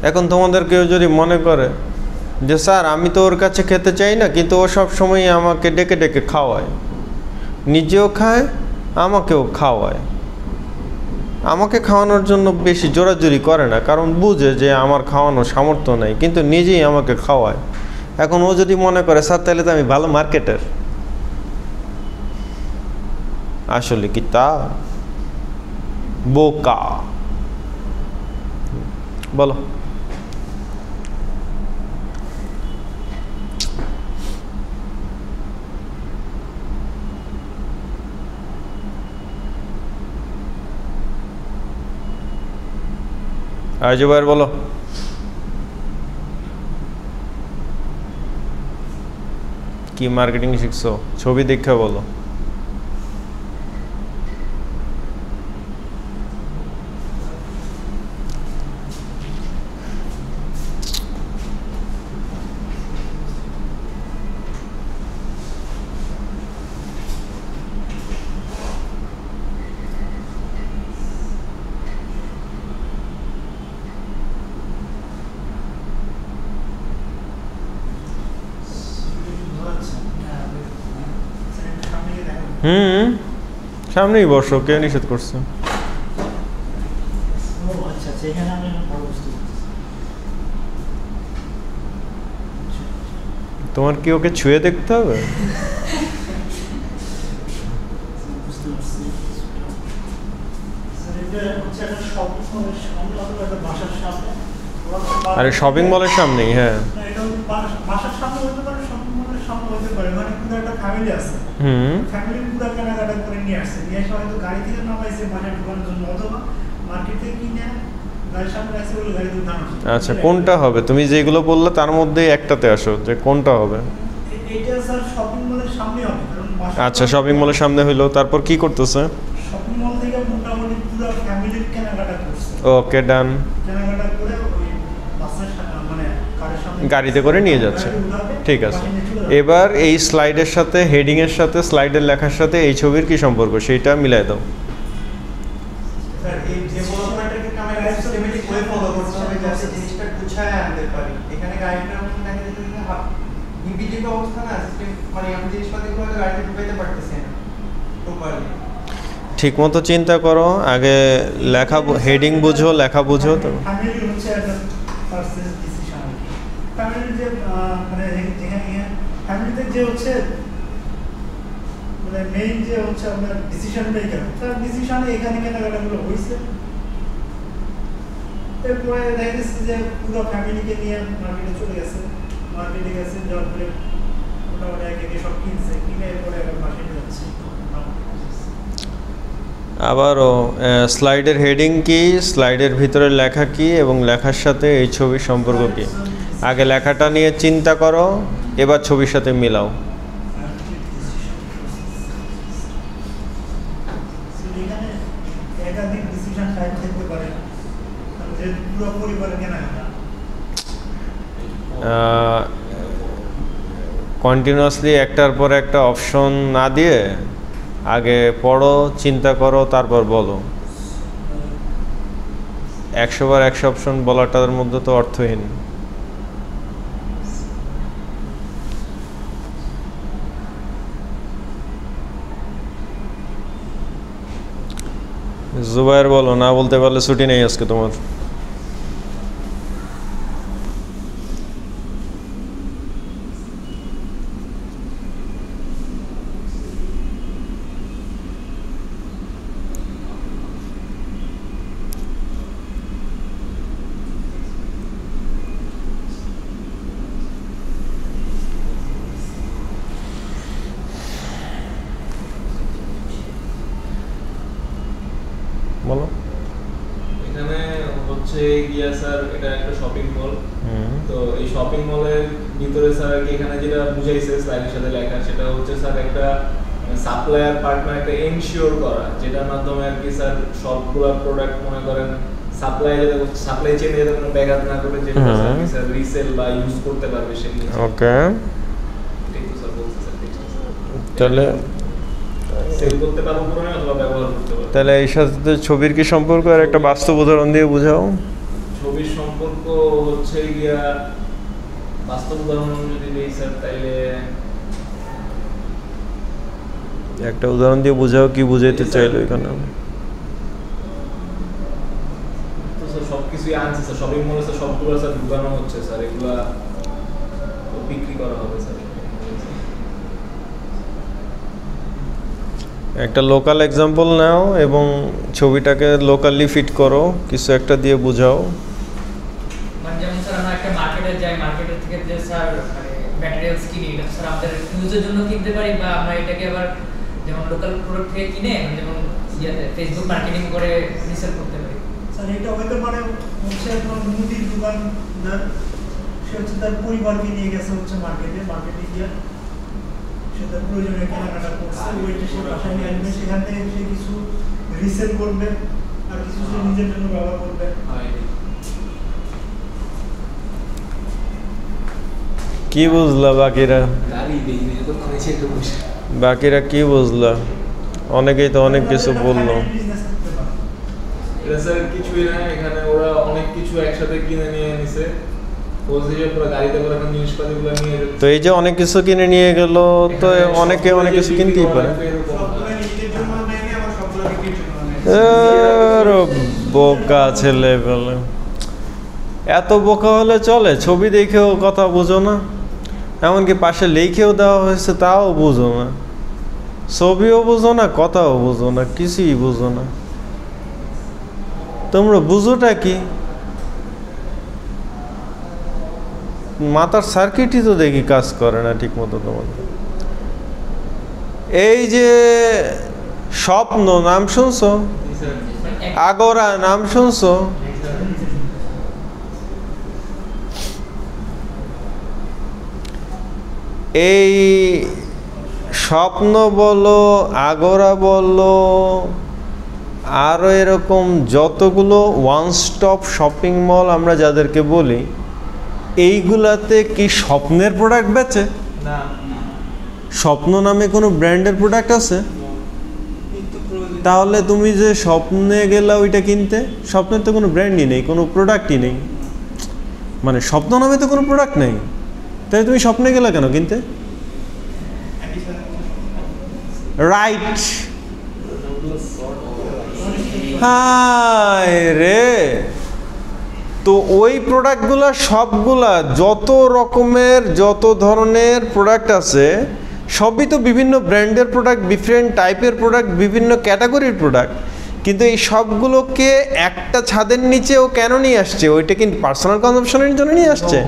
Speaker 1: এখন তোমাদের কেউ যদি মনে করে যে স্যার আমি তো ওর কাছে খেতে চাই না, কিন্তু ও সব সময় আমাকে ডেকে ডেকে খাওয়ায়, নিজেও খায় আমাকেও খাওয়ায়, আমাকে খাওয়ানোর জন্য বেশি জোরাজুরি করে না, কারণ বুঝে যে আমার খাওয়ানোর সামর্থ্য নেই, কিন্তু নিজেই আমাকে খাওয়ায়। এখন ও যদি মনে করে স্যার তাহলে তো আমি ভালো মার্কেটার, আসলে কি তা? বোকা। বলো। আজবার বলো। কি মার্কেটিং শিখছো? ছবি দেখে বলো। সামনেই বসো, কে নিষেধ করছে? তোমার কি ওকে ছুঁয়ে দেখতে হবে? আরে শপিং মলের সামনেই। হ্যাঁ, আচ্ছা কোনটা হবে? তুমি যেগুলো বললে তার মধ্যে একটাতে আসো, যে কোনটা হবে। আচ্ছা শপিং মলের সামনে হইলো, তারপর কি করতেছে? ওকে ডান। গাড়িতে করে নিয়ে যাচ্ছে, ঠিক আছে। এবার এই স্লাইডের সাথে, হেডিংয়ের সাথে, স্লাইডের লেখার সাথে এই ছবির কি সম্পর্ক সেইটা মিলাই দাও। ঠিক মতো চিন্তা করো, আগে লেখা হেডিং বুঝো, লেখা বুঝো। তো
Speaker 3: ফ্যামিলির যে মানে যেখানে ফ্যামিলিতে যে হচ্ছে মানে মেইন যে হচ্ছে আপনার ডিসিশন মেকার, তার ডিসিশনে এখানে কেনাকাটাগুলো হয়েছে। এরপরে দেখা যাচ্ছে যে পুরো ফ্যামিলিকে নিয়ে মার্কেটে চলে গেছে, মার্কেটে গেছে যাওয়ার পরে মোটামুটি একে সব কিনছে, কিনে এরপরে এখন মার্কেটে যাচ্ছে।
Speaker 1: আবারও স্লাইডের হেডিং কি, স্লাইডের ভিতরে লেখা কি এবং লেখার সাথে এই ছবির সম্পর্ক কি। আগে লেখাটা নিয়ে চিন্তা করো, এবার ছবির সাথে মিলাও।
Speaker 3: এখানে একাধিক ডিসিশন টাইপ থাকতে পারে, যে পুরো পরিবারের কেনাকাটা।
Speaker 1: কন্টিনিউয়াসলি একটার পর একটা অপশন না দিয়ে আগে পড়ো, চিন্তা করো, তারপর বলো। 100 বার 100 অপশন বলাটার মধ্যে তো অর্থহীন। জুবায়ের বলো, না বলতে পারলে ছুটি নেই আজকে তোমার। বলো।
Speaker 4: এখানে হচ্ছে গিয়া স্যার এটা একটা শপিং মল। তো এই শপিং মলের ভিতরে স্যার আর কি এখানে যেটা বুঝাইছে স্লাইডের সাথে লেখা, সেটা হচ্ছে স্যার একটা সাপ্লায়ার পার্টনার একটা এনশিওর করা, যেটার মাধ্যমে আর কি স্যার সবগুলা প্রোডাক্ট মনে করেন সাপ্লাই চেইনে যাতে কোনো ব্যাঘাত না করে, যেটা স্যার রিসেল বা ইউজ করতে পারবে সেগুলো।
Speaker 1: ওকে,
Speaker 4: ঠিক তো স্যার বলছে স্যার, ঠিক আছে
Speaker 1: তাহলে
Speaker 4: সেল করতে পারবো পুরো অথবা ব্যবহার করতে পারবো।
Speaker 1: তাহলে এই সাথে ছবির কি সম্পর্ক, আর একটা বাস্তব উদাহরণ দিয়ে বুঝাও।
Speaker 4: ছবির সম্পর্ক হচ্ছে গিয়া বাস্তব উদাহরণ যদি দেই স্যার, তাইলে
Speaker 1: একটা উদাহরণ দিয়ে বুঝাও, কি বুঝাইতে চাইলো এখানে।
Speaker 4: তো স্যার সবকিছুই আনছে স্যার, শপিং মলে স্যার সবগুলো স্যার ঢুকানো হচ্ছে স্যার, এগুলা বিক্রি করা হবে স্যার।
Speaker 1: একটা লোকাল এক্সাম্পল নাও এবং ছবিটাকে লোকালি ফিট করো, কিছু একটা দিয়ে বুঝাও।
Speaker 5: মানে যেমন স্যার আমরা একটা মার্কেটে যাই, মার্কেটের থেকে যে স্যার মানে ম্যাটেরিয়ালস কিনি, এটা স্যার আমাদের ইউজের জন্য কিনতে পারি, বা আমরা এটাকে আবার যেমন লোকাল প্রোডাক্ট থেকে কিনে যেমন ফেসবুক মার্কেটিং করে রিসেল করতে পারি।
Speaker 3: স্যার এটা হয়তো মানে হচ্ছে আপনার মুদির দোকানদার, সে হচ্ছে তার পরিবারকে নিয়ে গেছে হচ্ছে মার্কেটে গিয়ে সে তার প্রয়োজনীয় কেনাকাটা করছে, ওইটা সে বাসায় নিয়ে আসবে, সেখান থেকে সে কিছু রিসেল করবে আর কিছু সে নিজের জন্য ব্যবহার করবে।
Speaker 1: কি বুঝলা বাকিরা? বাকিরা কি বুঝলা? অনেকেই তো অনেক কিছু বললো।
Speaker 4: এটা স্যার কিছুই না, এখানে ওরা অনেক কিছু একসাথে কিনে নিয়ে নিছে, গাড়িতে করে জিনিসপাতিগুলো নিয়ে।
Speaker 1: তো এই যে অনেক কিছু কিনে নিয়ে গেল, তো অনেকে অনেক কিছু কিনতেই পারে। বোকা ছেলে বলে, এত বোকা হলে চলে? ছবি দেখেও কথা বুঝো না, এমনকি পাশে লিখেও দেওয়া হয়েছে তাও বুঝো না, ছবিও বুঝো না, কথাও বুঝো না, কিছুই বুঝো না। তোমরা বুঝোটা কি? মাথার সার্কিটই তো দেখি কাজ করে না ঠিক মতো তোমাদের। এই যে স্বপ্ন নাম শুনছো, আগরা নাম শুনছো? এই স্বপ্ন বলো, আগরা বলো, আরও এরকম যতগুলো ওয়ান স্টপ শপিং মল আমরা যাদেরকে বলি, এইগুলাতে কি স্বপ্নের প্রোডাক্ট বেচে?
Speaker 4: না।
Speaker 1: স্বপ্ন নামে কোনো ব্র্যান্ডের প্রোডাক্ট আছে? তাহলে তুমি যে স্বপ্নে গেলা ওইটা কিনতে, স্বপ্নের তো কোনো ব্র্যান্ডই নেই, কোনো প্রোডাক্টই নেই, মানে স্বপ্ন নামে তো কোনো প্রোডাক্ট নেই, তাই তুমি স্বপ্নে গেলা কেন কিনতে? রাইট। হায় রে, তো ওই প্রোডাক্টগুলো সবগুলা যত রকমের যত ধরনের প্রোডাক্ট আছে সবই তো বিভিন্ন ব্র্যান্ডের প্রোডাক্ট, ডিফারেন্ট টাইপের প্রোডাক্ট, বিভিন্ন ক্যাটাগরির প্রোডাক্ট, কিন্তু এই সবগুলোকে একটা ছাদের নিচে ও কেন নিয়ে আসছে? ওইটা কি পার্সোনাল কনজাম্পশনের জন্য নিয়ে আসছে?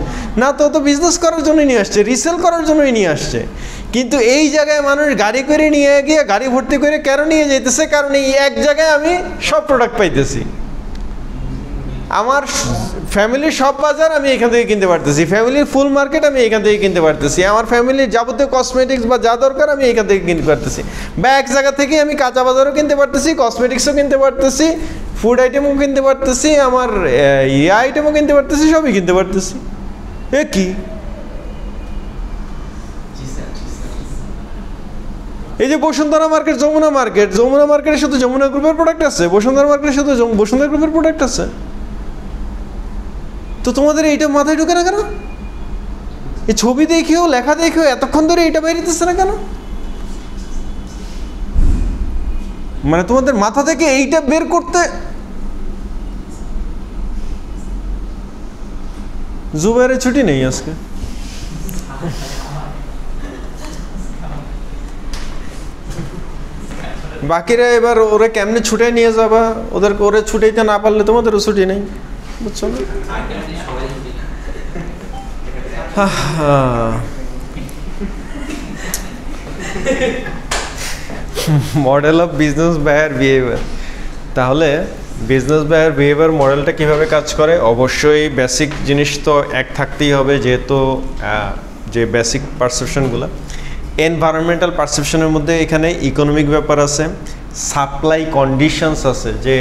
Speaker 1: না, তো বিজনেস করার জন্য নিয়ে আসছে, রিসেল করার জন্যই নিয়ে আসছে। কিন্তু এই জায়গায় মানুষ গাড়ি করে নিয়ে গিয়ে গাড়ি ভর্তি করে কেন নিয়ে যেতেছে? কারণ এই এক জায়গায় আমি সব প্রোডাক্ট পাইতেছি, আমার ফ্যামিলির সব বাজার আমি এখান থেকে কিনতে পারতেছি, ফ্যামিলির ফুল মার্কেট আমি এখান থেকে কিনতে পারতেছি, আমার ফ্যামিলির যাবতীয় কসমেটিক্স বা যা দরকার আমি এখান থেকে কিনতে পারতেছি, বা এক জায়গা থেকে আমি কাঁচা বাজারও কিনতে পারতেছি, কসমেটিক্সও কিনতে পারতেছি, ফুড আইটেমও কিনতে পারতেছি, আমার আইটেমও কিনতে পারতেছি, সবই কিনতে পারতেছি। এ কি? এই যে বসুন্ধরা মার্কেট, যমুনা মার্কেট, যমুনা মার্কেটের সাথে যমুনা গ্রুপের প্রোডাক্ট আছে, বসুন্ধরা মার্কেটের সাথে বসুন্ধরা গ্রুপের প্রোডাক্ট আছে। তো তোমাদের এইটা মাথায় ঢুকে না কেন? এই ছবি দেখেও লেখা দেখেও এতক্ষণ ধরে এইটা বেরিতেছে না কেন? মানে তোমাদের মাথা থেকে এইটা বের করতে জুবাইরের ছুটি নেই আজকে। বাকিরা এবার ওরে কেমনে ছুটে নিয়ে যাবা, ওদেরকে ওরে ছুটাইতে না পারলে তোমাদেরও ছুটি নেই, বুঝছো না? Model of business buyer behaviour. তাহলে বিজনেস বায়ার বিহেভিয়ার মডেলটা কিভাবে কাজ করে? অবশ্যই বেসিক জিনিস তো এক থাকতেই হবে, যেহেতু যে বেসিক পারসেপশনগুলো, এনভায়রনমেন্টাল পারসেপশনের মধ্যে এখানে ইকোনমিক ব্যাপার আছে, সাপ্লাই কন্ডিশনস আছে, যে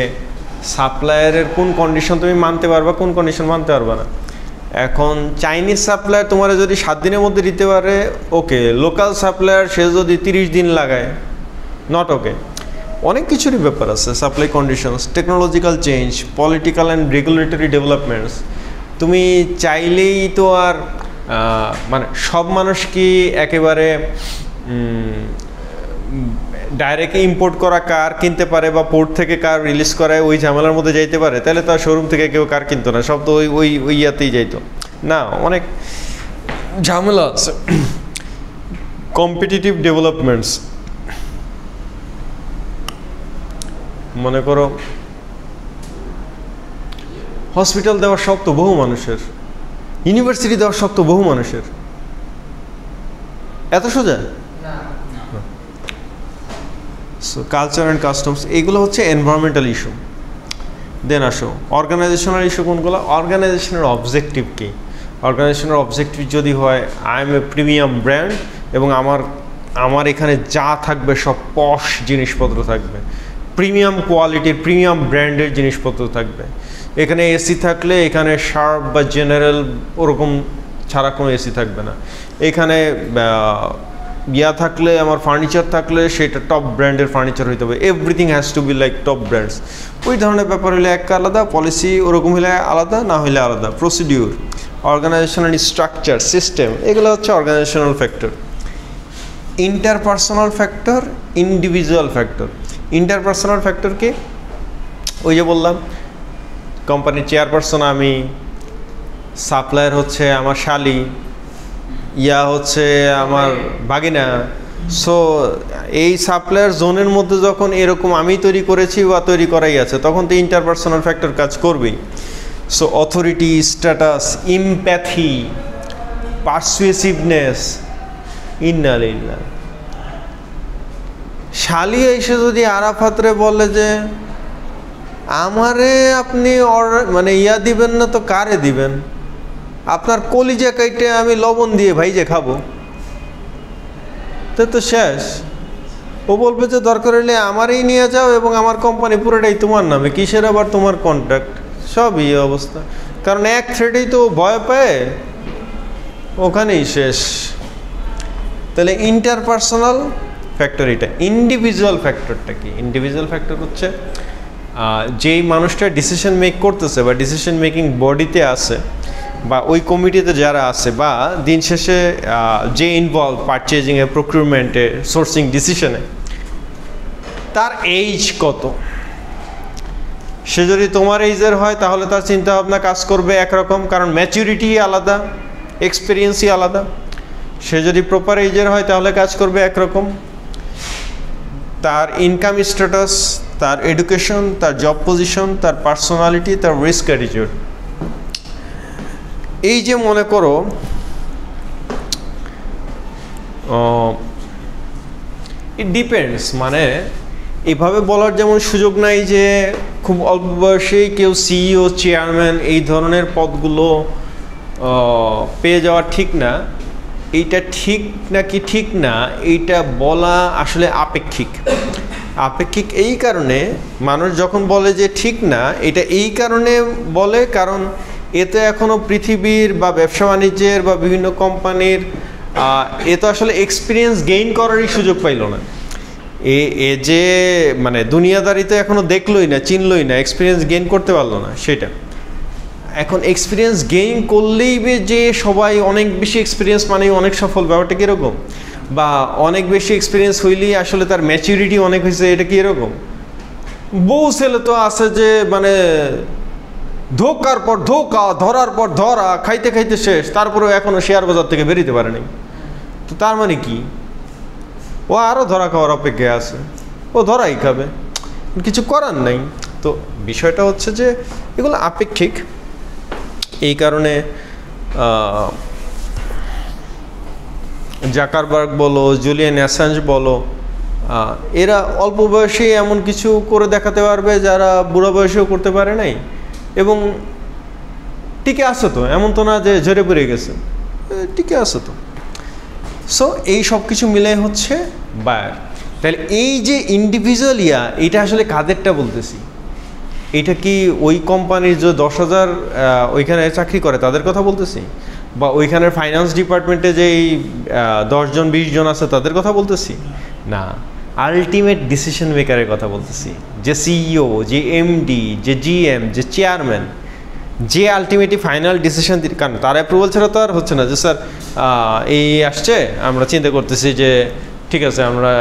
Speaker 1: সাপ্লায়ারের কোন কন্ডিশন তুমি মানতে পারবা, কোন কন্ডিশন মানতে পারবা না। এখন চাইনিজ সাপ্লায়ার তোমার যদি 7 দিনের মধ্যে দিতে পারে, ওকে। লোকাল সাপ্লায়ার সে যদি 30 দিন লাগায়, নট ওকে। অনেক কিছুরই ব্যাপার আছে, supply conditions, technological change, political and regulatory developments. তুমি চাইলেই তো আর মানে সব মানুষ কি একেবারে ডাইরেক্ট ইম্পোর্ট করা কার কিনতে পারে বা পোর্ট থেকে কার রিলিজ করায় ওই ঝামেলার মধ্যে যাইতে পারে? তাহলে তো আর শোরুম থেকে কেউ কার কিনতো না, সব তো ওই ইয়াতেই যাইতো না। অনেক ঝামেলা আছে। কম্পিটিটিভ ডেভেলপমেন্টস, মনে করো হসপিটাল দেওয়ার শখ তো বহু মানুষের, ইউনিভার্সিটি দেওয়ার শখ তো বহু মানুষের, এত সোজা? সো কালচার অ্যান্ড কাস্টমস, এইগুলো হচ্ছে এনভায়রনমেন্টাল ইস্যু। দেন আসো অর্গানাইজেশনাল ইস্যু কোনগুলো? অর্গানাইজেশনের অবজেক্টিভ কী? অর্গানাইজেশনের অবজেক্টিভ যদি হয় I M a premium brand এবং আমার এখানে যা থাকবে সব পশ জিনিসপত্র থাকবে, প্রিমিয়াম কোয়ালিটির প্রিমিয়াম ব্র্যান্ডের জিনিসপত্র থাকবে। এখানে এসি থাকলে এখানে শার্প বা জেনারেল ওরকম ছাড়া কোনো এসি থাকবে না। এখানে ইয়া থাকলে, আমার ফার্নিচার থাকলে সেটা টপ ব্র্যান্ডের ফার্নিচার হইতে হবে, everything has to be like top brands. ওই ধরনের ব্যাপার হলে এক আলাদা পলিসি, ওরকম হলে আলাদা, না হলে আলাদা। প্রসিডিউর, অর্গানাইজেশনাল স্ট্রাকচার, সিস্টেম, এগুলো হচ্ছে organisational factor. Interpersonal factor, individual factor. Interpersonal factor কি? ওই যে বললাম কোম্পানির চেয়ারপারসন আমি, সাপ্লায়ার হচ্ছে আমার শালি, ইয়া হচ্ছে আমার ভাগিনা। সো এই সাপ্লায়ার জোনের মধ্যে যখন এরকম আমি তৈরি করেছি বা তৈরি করাই আছে, তখন তো ইন্টারপার্সোনাল ফ্যাক্টর কাজ করবেই। So authority, status, empathy, persuasiveness, ইন্নালিল্লাহ। শালি এসে যদি আরাফাতরে বলে যে আমারে আপনি মানে ইয়া দিবেন না, তো কারে দিবেন? আপনার কলিজা কাইটে আমি লবণ দিয়ে ভাইজে খাবো, তো শেষ। ও বলবে যে দরকার হলে আমারই নিয়ে যাও এবং আমার কোম্পানি পুরোটাই তোমার নামে, কিসের আবার তোমার কন্ট্রাক্ট, সবই অবস্থা। কারণ এক থ্রেডেই তো ভয় পায়, ওখানেই শেষ। তাহলে ইন্টারপার্সোনাল ফ্যাক্টর এটা। ইন্ডিভিজুয়াল ফ্যাক্টরটা কি? ইন্ডিভিজুয়াল ফ্যাক্টর হচ্ছে যেই মানুষটা ডিসিশন মেক করতেছে বা ডিসিশন মেকিং বডিতে আছে বা ওই কমিটিতে যারা আছে বা দিন শেষে যে ইনভলভ পারচেজিংয়ে, প্রকিউরমেন্টে, সোর্সিং ডিসিশনে, তার এইজ কত? সে যদি তোমার এইজের হয় তাহলে তার চিন্তাভাবনা কাজ করবে একরকম, কারণ ম্যাচুরিটি আলাদা, এক্সপিরিয়েন্সই আলাদা। সে যদি প্রপার এজের হয় তাহলে কাজ করবে একরকম, তার ইনকাম স্ট্যাটাস, তার এডুকেশন, তার জব পজিশন, তার পার্সোনালিটি, তার রিস্ক অ্যাটিটিউড, এই যে মনে করো ইট ডিপেন্ডস, মানে এভাবে বলার যেমন সুযোগ নাই যে খুব অল্প বয়সেই কেউ সিইও, চেয়ারম্যান এই ধরনের পদগুলো পেয়ে যাওয়া ঠিক না। এইটা ঠিক নাকি ঠিক না এইটা বলা আসলে আপেক্ষিক। আপেক্ষিক এই কারণে মানুষ যখন বলে যে ঠিক না, এটা এই কারণে বলে কারণ এতে এখনও পৃথিবীর বা ব্যবসা বাণিজ্যের বা বিভিন্ন কোম্পানির এ তো আসলে এক্সপিরিয়েন্স গেইন করারই সুযোগ পাইল না। এ যে মানে দুনিয়াদারিতে এখনও দেখলই না, চিনলই না, এক্সপিরিয়েন্স গেইন করতে পারলো না। সেটা এখন এক্সপিরিয়েন্স গেইন করলেই যে সবাই অনেক বেশি এক্সপিরিয়েন্স মানে অনেক সফল, ব্যাপারটা কীরকম? বা অনেক বেশি এক্সপিরিয়েন্স হইলেই আসলে তার ম্যাচুরিটি অনেক হয়েছে, এটা কি এরকম? বহু ছেলে তো আছে যে মানে ধোকার পর ধোকা, ধরার পর ধরা, খাইতে খাইতে শেষ, তারপরেও এখনও শেয়ার বাজার থেকে বেরোতে পারেনি। তো তার মানে কি? ও আরও ধরা খাওয়ার অপেক্ষায় আছে, ও ধরাই খাবে, কিছু করার নাই। তো বিষয়টা হচ্ছে যে এগুলো আপেক্ষিক। এই কারণে জাকারবার্গ বলো, জুলিয়ান অ্যাসাঞ্জ বলো, এরা অল্প বয়সে এমন কিছু করে দেখাতে পারবে যারা বুড়ো বয়সেও করতে পারে নাই, এবং টিকে আসে তো, এমন তো না যে ঝরে পড়ে গেছে, টিকে আসে তো। সো এই সব কিছু মিলে হচ্ছে বায়ার। তাহলে এই যে ইন্ডিভিজুয়াল এটা আসলে কাদেরটা বলতেছি? এটা কি ওই কোম্পানির যে 10,000 ওইখানে চাকরি করে তাদের কথা বলতেছি, বা ওইখানের ফাইন্যান্স ডিপার্টমেন্টে যেই 10 জন 20 জন আছে তাদের কথা বলতেছি? না, আলটিমেট ডিসিশন মেকারের কথা বলতেছি। যে সিইও, যে এমডি, যে জিএম, যে চেয়ারম্যান, যে আলটিমেটলি ফাইনাল ডিসিশন দিতে, কারণ তার অ্যাপ্রুভাল ছাড়া তো আর হচ্ছে না যে স্যার এই আসছে, আমরা চিন্তা করতেছি যে ঠিক আছে আমরা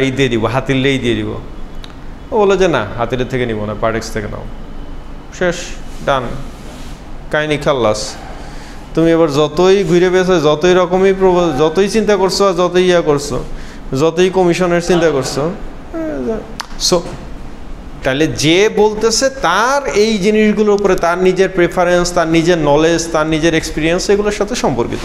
Speaker 1: এই দিয়ে দিব, হাতিলেই দিয়ে দিব। ও বলে যে না, হাতিলের থেকে নিব না, পার্টেক্স থেকে নাও, শেষ, ডান, কাহিনি খাল্লাস। তুমি এবার যতই ঘুরে বেছো, যতই রকমই যতই চিন্তা করছো, যতই করছো, যতই কমিশনের চিন্তা করছো, সো তাহলে যে বলতেছে তার এই জিনিসগুলোর উপরে তার নিজের প্রেফারেন্স, তার নিজের নলেজ, তার নিজের এক্সপিরিয়েন্স এগুলোর সাথে সম্পর্কিত।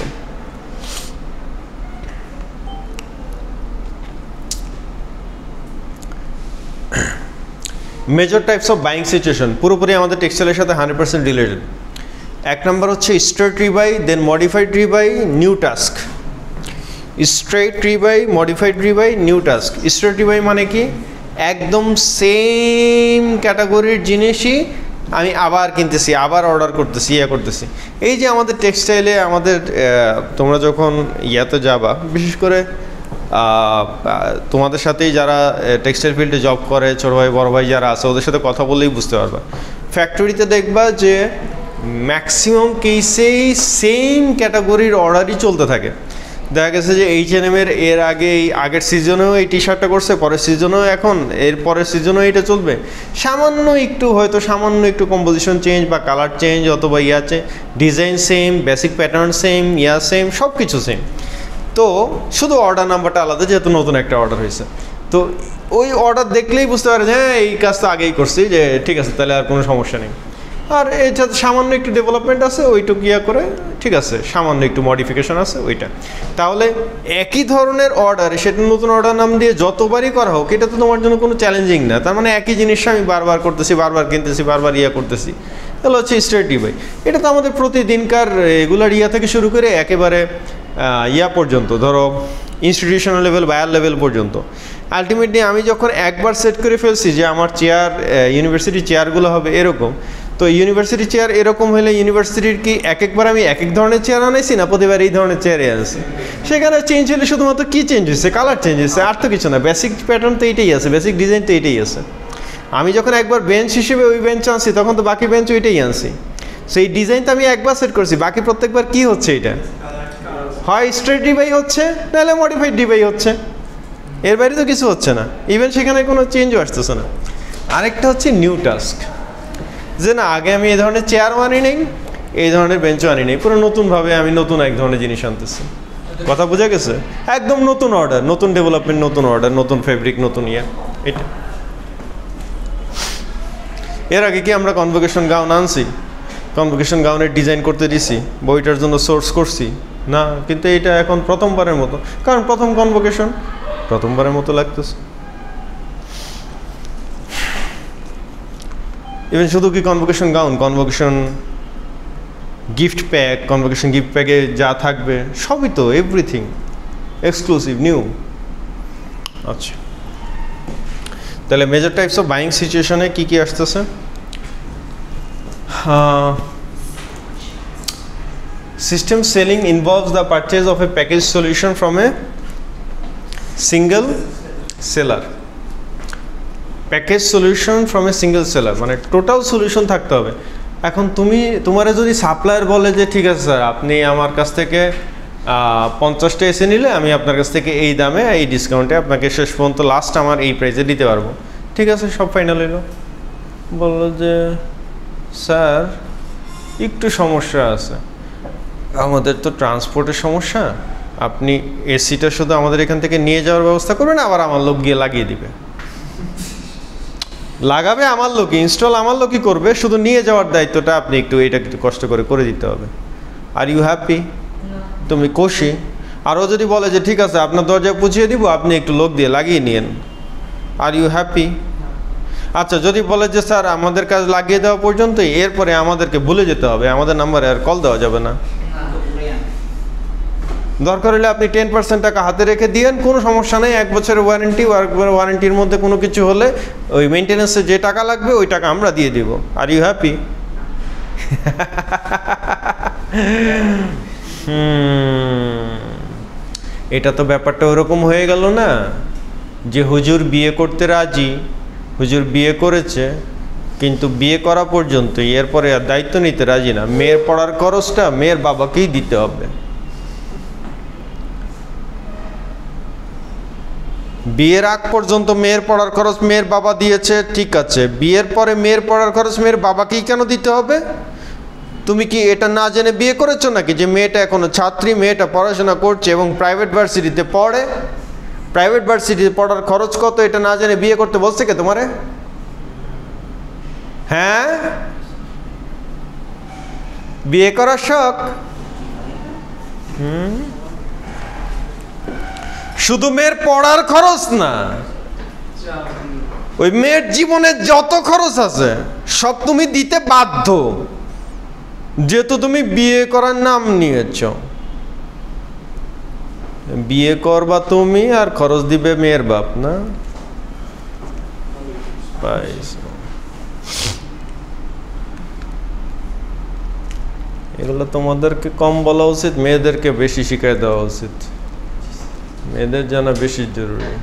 Speaker 1: Major types of buying situation পুরোপুরি আমাদের টেক্সটাইলের সাথে 100% রিলেটেড। এক নম্বর হচ্ছে straight rebuy, then modified rebuy, new task. Straight rebuy, modified rebuy, new task. Straight rebuy মানে কি? একদম সেম ক্যাটাগরির জিনিসই আমি আবার কিনতেছি, আবার অর্ডার করতেছি, করতেছি। এই যে আমাদের টেক্সটাইলে আমাদের তোমরা যখন ইয়াতে যাবা, বিশেষ করে তোমাদের সাথেই যারা টেক্সটাইল ফিল্ডে জব করে, ছোটো ভাই বড়ো ভাই যারা আছে, ওদের সাথে কথা বললেই বুঝতে পারবা। ফ্যাক্টরিতে দেখবা যে ম্যাক্সিমাম কেসেই সেম ক্যাটাগরির অর্ডারই চলতে থাকে। দেখা গেছে যে H&M-এর এর আগে আগের সিজনেও এই টি শার্টটা করছে, পরের সিজনেও এখন, এর পরের সিজনেও এটা চলবে। সামান্য একটু হয়তো সামান্য একটু কম্পোজিশন চেঞ্জ বা কালার চেঞ্জ, অথবা design same, basic pattern same, same, সব কিছু সেম। তো শুধু অর্ডার নাম্বারটা আলাদা, যেহেতু নতুন একটা অর্ডার হয়েছে। তো ওই অর্ডার দেখলেই বুঝতে পারে যে হ্যাঁ এই কাজ তো আগেই করছি, যে ঠিক আছে তাহলে আর কোনো সমস্যা নেই। আর এটা সামান্য একটু ডেভেলপমেন্ট আছে, ওইটুকু করে ঠিক আছে, সামান্য একটু মডিফিকেশন আছে ওইটা। তাহলে একই ধরনের অর্ডার, সেটা নতুন অর্ডার নাম দিয়ে যতবারই করা হোক, এটা তো তোমার জন্য কোনো চ্যালেঞ্জিং না। তার মানে একই জিনিসটা আমি বারবার করতেছি, বারবার কিনতেছি, বারবার করতেছি। তাহলে হচ্ছে স্ট্রেট রিবাই। এটা তো আমাদের প্রতিদিনকার রেগুলার থেকে শুরু করে একেবারে পর্যন্ত, ধরো ইনস্টিটিউশনাল লেভেল, বায়ার লেভেল পর্যন্ত। আলটিমেটলি আমি যখন একবার সেট করে ফেলছি যে আমার চেয়ার, ইউনিভার্সিটি চেয়ারগুলো হবে এরকম, তো ইউনিভার্সিটি চেয়ার এরকম হলে ইউনিভার্সিটির কি একবার আমি এক ধরনের চেয়ার আনাইছি না, প্রতিবার এই ধরনের চেয়ারে আনছি? সেখানে চেঞ্জ হলে শুধুমাত্র কী চেঞ্জ হয়েছে? কালার চেঞ্জ হয়েছে, আর তো কিছু না। বেসিক প্যাটার্ন তো এইটাই আছে, বেসিক ডিজাইন তো এইটাই আছে। আমি যখন একবার বেঞ্চ হিসেবে ওই বেঞ্চ আনছি, তখন তো বাকি বেঞ্চ ওইটাই আনছি। সেই ডিজাইন তো আমি একবার সেট করছি, বাকি প্রত্যেকবার কি হচ্ছে? এটা হয় স্ট্রেট রিবাই হচ্ছে, নাহলে মডিফাইড রিবাই হচ্ছে, এর বাইরে তো কিছু হচ্ছে না। ইভেন সেখানে কোনো চেঞ্জও আসতেছে না। আরেকটা হচ্ছে নিউ টাস্ক, যে না আগে আমি এই ধরনের চেয়ারও আনি নেই, এই ধরনের বেঞ্চও আনি নেই, পুরো নতুনভাবে আমি নতুন এক ধরনের জিনিস আনতেছি। কথা বোঝা গেছে? একদম নতুন অর্ডার, নতুন ডেভেলপমেন্ট, নতুন অর্ডার, নতুন ফেব্রিক, নতুন ইয়ে। এটা এর আগে কি আমরা কনভোকেশন গাউন আনছি? কনভোকেশন গাউনের ডিজাইন করতে দিছি, বইটার জন্য সোর্স করছি না, কিন্তু এটা এখন প্রথমবারের মতো, কারণ প্রথম কনভোকেশন প্রথমবারের মতো লাগতেছে। ইভেন শুধু কি convocation gown, convocation gift pack, convocation gift প্যাকে যা থাকবে সবই তো, এভরিথিং এক্সক্লুসিভ নিউ। আচ্ছা, তাহলে মেজর টাইপস অফ বাইং সিচুয়েশনে কি কি আসতেছে? System selling involves the purchase of a package solution from a single seller. Package solution from a single seller মানে টোটাল সলিউশন থাকতে হবে। এখন তোমারে যদি সাপ্লায়ার বলে যে ঠিক আছে স্যার, আপনি আমার কাছ থেকে 50টা এসে নিলে আমি আপনার কাছ থেকে এই দামে এই ডিসকাউন্টে আপনাকে শেষ পর্যন্ত লাস্ট আমার এই প্রাইসে দিতে পারবো, ঠিক আছে, সব ফাইনাল এলো। বললো যে স্যার একটু সমস্যা আছে, আমাদের তো ট্রান্সপোর্টের সমস্যা, আপনি এসিটা শুধু আমাদের এখান থেকে নিয়ে যাওয়ার ব্যবস্থা করবেন, আবার আমার লোক গিয়ে লাগিয়ে দিবে। লাগাবে আমার লোক, ইনস্টল আমার লোকই করবে, শুধু নিয়ে যাওয়ার দায়িত্বটা আপনি একটু এটা একটু কষ্ট করে দিতে হবে। Are you happy? তুমি খুশি? আরও যদি বলে যে ঠিক আছে আপনার দরজায় পৌঁছিয়ে দিব, আপনি একটু লোক দিয়ে লাগিয়ে নিন, আর ইউ হ্যাপি? আচ্ছা, যদি বলে যে স্যার আমাদের কাজ লাগিয়ে দেওয়া পর্যন্তই, এরপরে আমাদেরকে ভুলে যেতে হবে, আমাদের নাম্বারে আর কল দেওয়া যাবে না, দরকার হলে আপনি 10% টাকা হাতে রেখে দিয়েন, কোনো সমস্যা নেই, 1 বছরের ওয়ারেন্টি, ওয়ারেন্টির মধ্যে কোনো কিছু হলে ওই মেনটেন্যান্সে যে টাকা লাগবে ওই টাকা আমরা দিয়ে দিব। Are you happy? এটা তো ব্যাপারটা ওরকম হয়ে গেল না যে হুজুর বিয়ে করতে রাজি, হুজুর বিয়ে করেছে কিন্তু বিয়ে করা পর্যন্তই, এরপরে আর দায়িত্ব নিতে রাজি না, মেয়ের পড়ার খরচটা মেয়ের বাবাকেই দিতে হবে। বিয়ের আগ পর্যন্ত মেয়ের পড়ার খরচ মেয়ের বাবা দিয়েছে, ঠিক আছে, বিয়ের পরে মেয়ের পড়ার খরচ মেয়ের বাবাকেই কেন দিতে হবে? তুমি কি এটা না জেনে বিয়ে করেছো নাকি যে মেয়েটা এখনো ছাত্রী, মেয়েটা পড়াশোনা করছে এবং প্রাইভেট ভার্সিটিতে পড়ে, প্রাইভেট ভার্সিটিতে পড়ার খরচ কত এটা না জেনে বিয়ে করতে বলছে কে তোমারে? হ্যাঁ, বিয়ে করার শখ? শুধু মেয়ের পড়ার খরচ না, ওই মেয়ের জীবনে যত খরচ আছে সব তুমি দিতে বাধ্য, যেহেতু তুমি বিয়ে করার নাম নিয়েছ। বিয়ে করবা তুমি আর খরচ দিবে মেয়ের বাপ, না? এগুলো তোমাদেরকে কম বলা উচিত, মেয়েদেরকে বেশি শিখাই দেওয়া উচিত, মেয়েদের জানা বেশি জরুরি।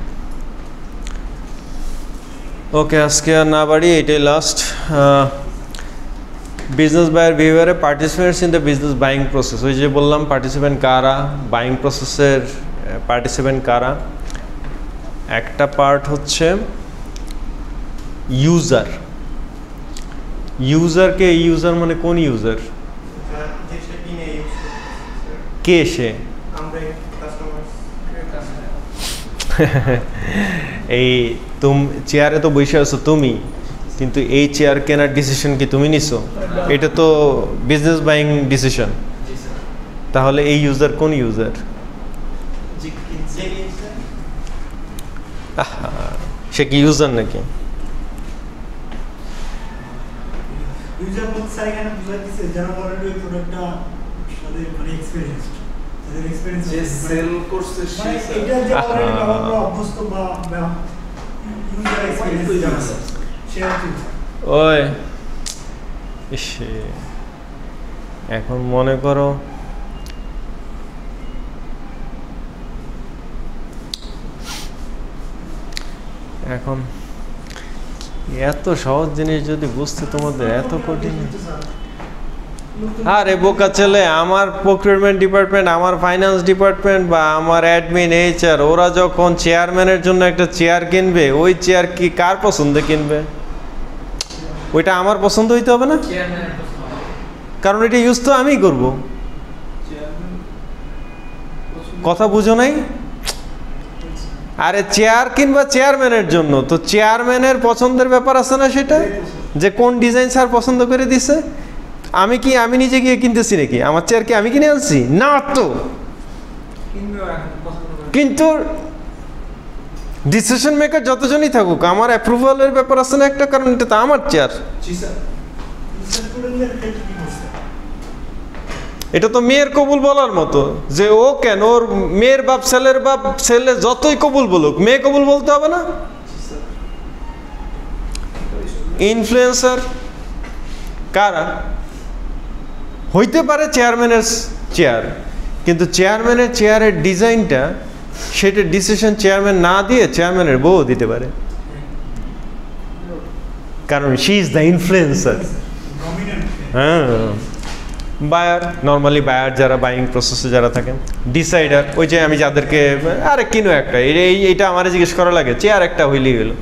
Speaker 1: ওকে, আজকে আর না বাড়ি, এটাই লাস্ট। বিজনেস বায়ার বিহেভিয়ারে participants in the business buying process. ওই যে বললাম পার্টিসিপেন্ট কারা, বাইং প্রসেসের পার্টিসিপেন্ট কারা। একটা পার্ট হচ্ছে ইউজার। ইউজারকে, ইউজার মানে কোন ইউজার? কে সে? এই চেয়ারে তো বসে আছো তুমি, কিন্তু এই চেয়ার কেনার ডিসিশন কি তুমি নিছো? এটা তো বিজনেস বাইং ডিসিশন। তাহলে এই ইউজার কোন ইউজার? সে কি ইউজার নাকি?
Speaker 3: ইউজার বলতে স্যার এখানে বুঝাইছে যারা অলরেডি ওই প্রোডাক্টটা সাথে মানে এক্সপেরিয়েন্সড, যাদের এক্সপেরিয়েন্স
Speaker 2: যে সেল করছে
Speaker 3: মানে
Speaker 2: সেই
Speaker 3: এটা যে অলরেডি ব্যবহার করা অভ্যস্ত বা ইউজার এক্সপেরিয়েন্স জানা সে হচ্ছে
Speaker 1: ওই ইসে, এখন মনে করো এখন এত সহজ জিনিস যদি বুঝতে তোমাদের এত কঠিন। আরে বোকা ছেলে, আমার প্রকিউরমেন্ট ডিপার্টমেন্ট, আমার ফাইন্যান্স ডিপার্টমেন্ট বা আমার অ্যাডমিন, এইচআর, ওরা যখন চেয়ারম্যানের জন্য একটা চেয়ার কিনবে, ওই চেয়ার কি কার পছন্দে কিনবে? ওইটা আমার পছন্দ হইতে হবে না, কারণ এটা ইউজ তো আমিই করবো। কথা বুঝো নাই? আরে চেয়ার কিংবা চেয়ারম্যানের জন্য তো চেয়ারম্যানের পছন্দের ব্যাপার আছে না, সেটা যে কোন ডিজাইন স্যার পছন্দ করে দিছে। আমি নিজে গিয়ে কিনতেছি নাকি? আমার চেয়ার কি আমি কিনে আনছি? না তো। কিন্তু ডিসিশন মেকার যতজনই থাকুক, আমার অ্যাপ্রুভালের ব্যাপার আছে না একটা, কারণ এটা তো আমার চেয়ার। এটা তো মেয়ের কবুল বলার মতো, যে ও কেন, ওর মেয়ের বাপ ছেলের বাপ ছেলে যতই কবুল বলুক, মেয়ে কবুল বলতে হবে না? ইনফ্লুয়েন্সার কারা? হইতে পারে চেয়ারম্যানের চেয়ার, কিন্তু চেয়ারম্যানের চেয়ারের ডিজাইনটা, সেটা ডিসিশন চেয়ারম্যান না দিয়ে চেয়ারম্যানের বউ দিতে পারে, কারণ শি ইজ দ্য ইনফ্লুয়েন্সার। হ্যাঁ, বায়ার, নর্মালি বায়ার যারা বাইং প্রসেসে যারা থাকেন, ডিসাইডার ওই যে আমি যাদেরকে আরে কিনো একটা এইটা আমার জিজ্ঞেস করা লাগে, চেয়ার একটা হইলেই হলো,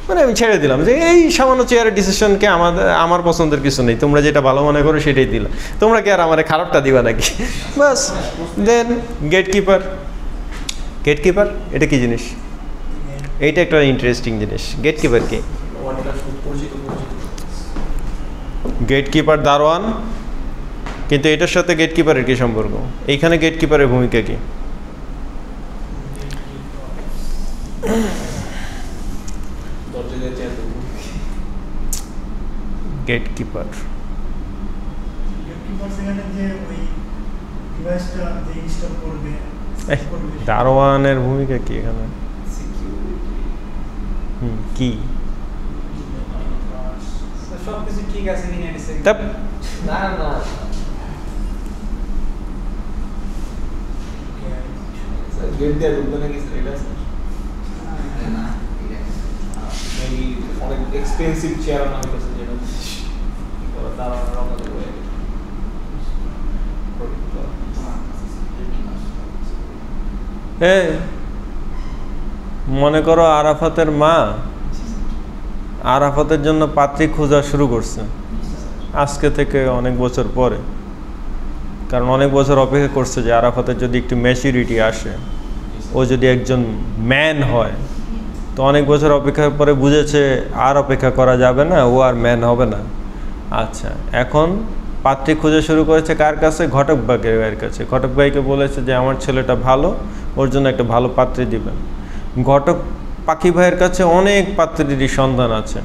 Speaker 1: মানে আমি ছেড়ে দিলাম যে এই সামান্য চেয়ারের ডিসিশনকে আমার পছন্দের কিছু নেই, তোমরা যেটা ভালো মনে করো সেটাই দিলাম, তোমরা কি আর আমার খারাপটা দিবা নাকি? বাস। দেন গেটকিপার। গেটকিপার এটা কি জিনিস? এইটা একটা ইন্টারেস্টিং জিনিস। গেটকিপার কি? গেটকিপার দারোয়ান, কিন্তু এটার সাথে গেটকিপারের কি সম্পর্ক? এইখানে গেটকিপারের ভূমিকা কি? গেটকিপার দারোয়ানের ভূমিকা কি এখানে? কি
Speaker 2: সবকিছু ঠিক আছে কিনা নিছে?
Speaker 5: না না,
Speaker 4: গেট দিয়ে ঢুকবে নাকি এটা?
Speaker 5: না,
Speaker 4: মেবি অনেক এক্সপেন্সিভ চেয়ার না হইতেছে, যেটা তারা রকম করে
Speaker 1: মনে করো আরাফাতের মা আরাফাতের জন্য পাত্রী খোঁজা শুরু করছে আজকে থেকে অনেক বছর পরে, কারণ অনেক বছর অপেক্ষা করছে যে আরাফাতের যদি একটু ম্যাচুরিটি আসে, ও যদি একজন ম্যান হয়, তো অনেক বছর অপেক্ষার পরে বুঝেছে আর অপেক্ষা করা যাবে না, ও আর ম্যান হবে না। আচ্ছা, এখন পাত্রী খোঁজা শুরু করেছে কার কাছে? ঘটক ভাইয়ের কাছে। ঘটক ভাইকে বলেছে যে আমার ছেলেটা ভালো, ওর জন্য একটা ভালো পাত্রী দিবেন। ঘটক পাখি ভাইয়ের কাছে অনেক পাত্রীরই সন্ধান আছে,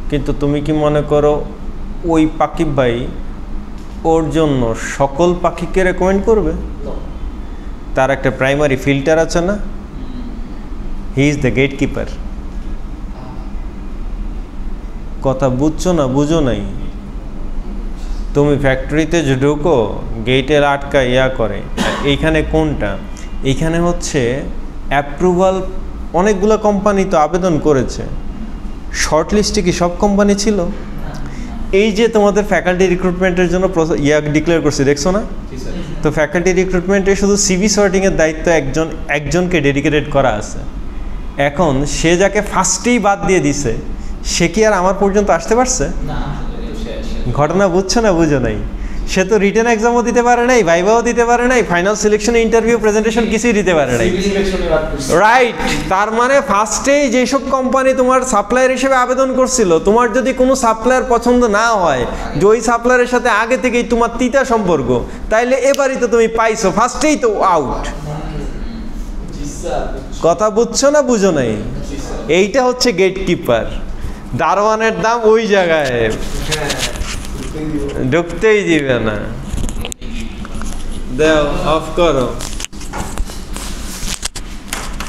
Speaker 1: কিন্তু তুমি কি মনে করো ওই পাখি ভাই ওর জন্য সকল পাখিকে রেকমেন্ড করবে? তার একটা প্রাইমারি ফিল্টার আছে না? He is the gatekeeper. কথা বুঝছো না? বুঝো নাই? তুমি ফ্যাক্টরিতে ঢুকো, গেটের আটকা করে, এইখানে কোনটা? এইখানে হচ্ছে অ্যাপ্রুভাল। অনেকগুলো কোম্পানি তো আবেদন করেছে, শর্ট লিস্টে কি সব কোম্পানি ছিল? এই যে তোমাদের ফ্যাকাল্টি রিক্রুটমেন্টের জন্য ডিক্লেয়ার করছি, দেখছো না? তো ফ্যাকাল্টি রিক্রুটমেন্টে শুধু সিভি সর্টিংয়ের দায়িত্ব একজনকে ডেডিকেটেড করা আছে। এখন সে যাকে ফার্স্টেই বাদ দিয়ে দিছে, সে কি আর আমার পর্যন্ত আসতে পারছে? ঘটনা বুঝছো না? বুঝো নাই? সে তো রিটেন এক্সামও দিতে পারে নাই, ভাইভাও দিতে পারে নাই, ফাইনাল সিলেকশন, ইন্টারভিউ, প্রেজেন্টেশন কিছুই দিতে পারে নাই। রাইট। তার মানে ফার্স্টেই যেসব কোম্পানি তোমার সাপ্লায়ার হিসেবে আবেদন করছিল, তোমার যদি কোনো সাপ্লায়ার পছন্দ না হয়, যে ওই সাপ্লায়ারের সাথে আগে থেকেই তোমার তিতা সম্পর্ক, তাইলে এবারই তো তুমি পাইছো, ফার্স্টেই তো আউট। কথা বুঝছো না? বুঝো নাই? এইটা হচ্ছে গেটকিপার। দারোয়ানের দাম ওই জায়গায়, ঢুকতেই দিবে না। দাও, অফ করো।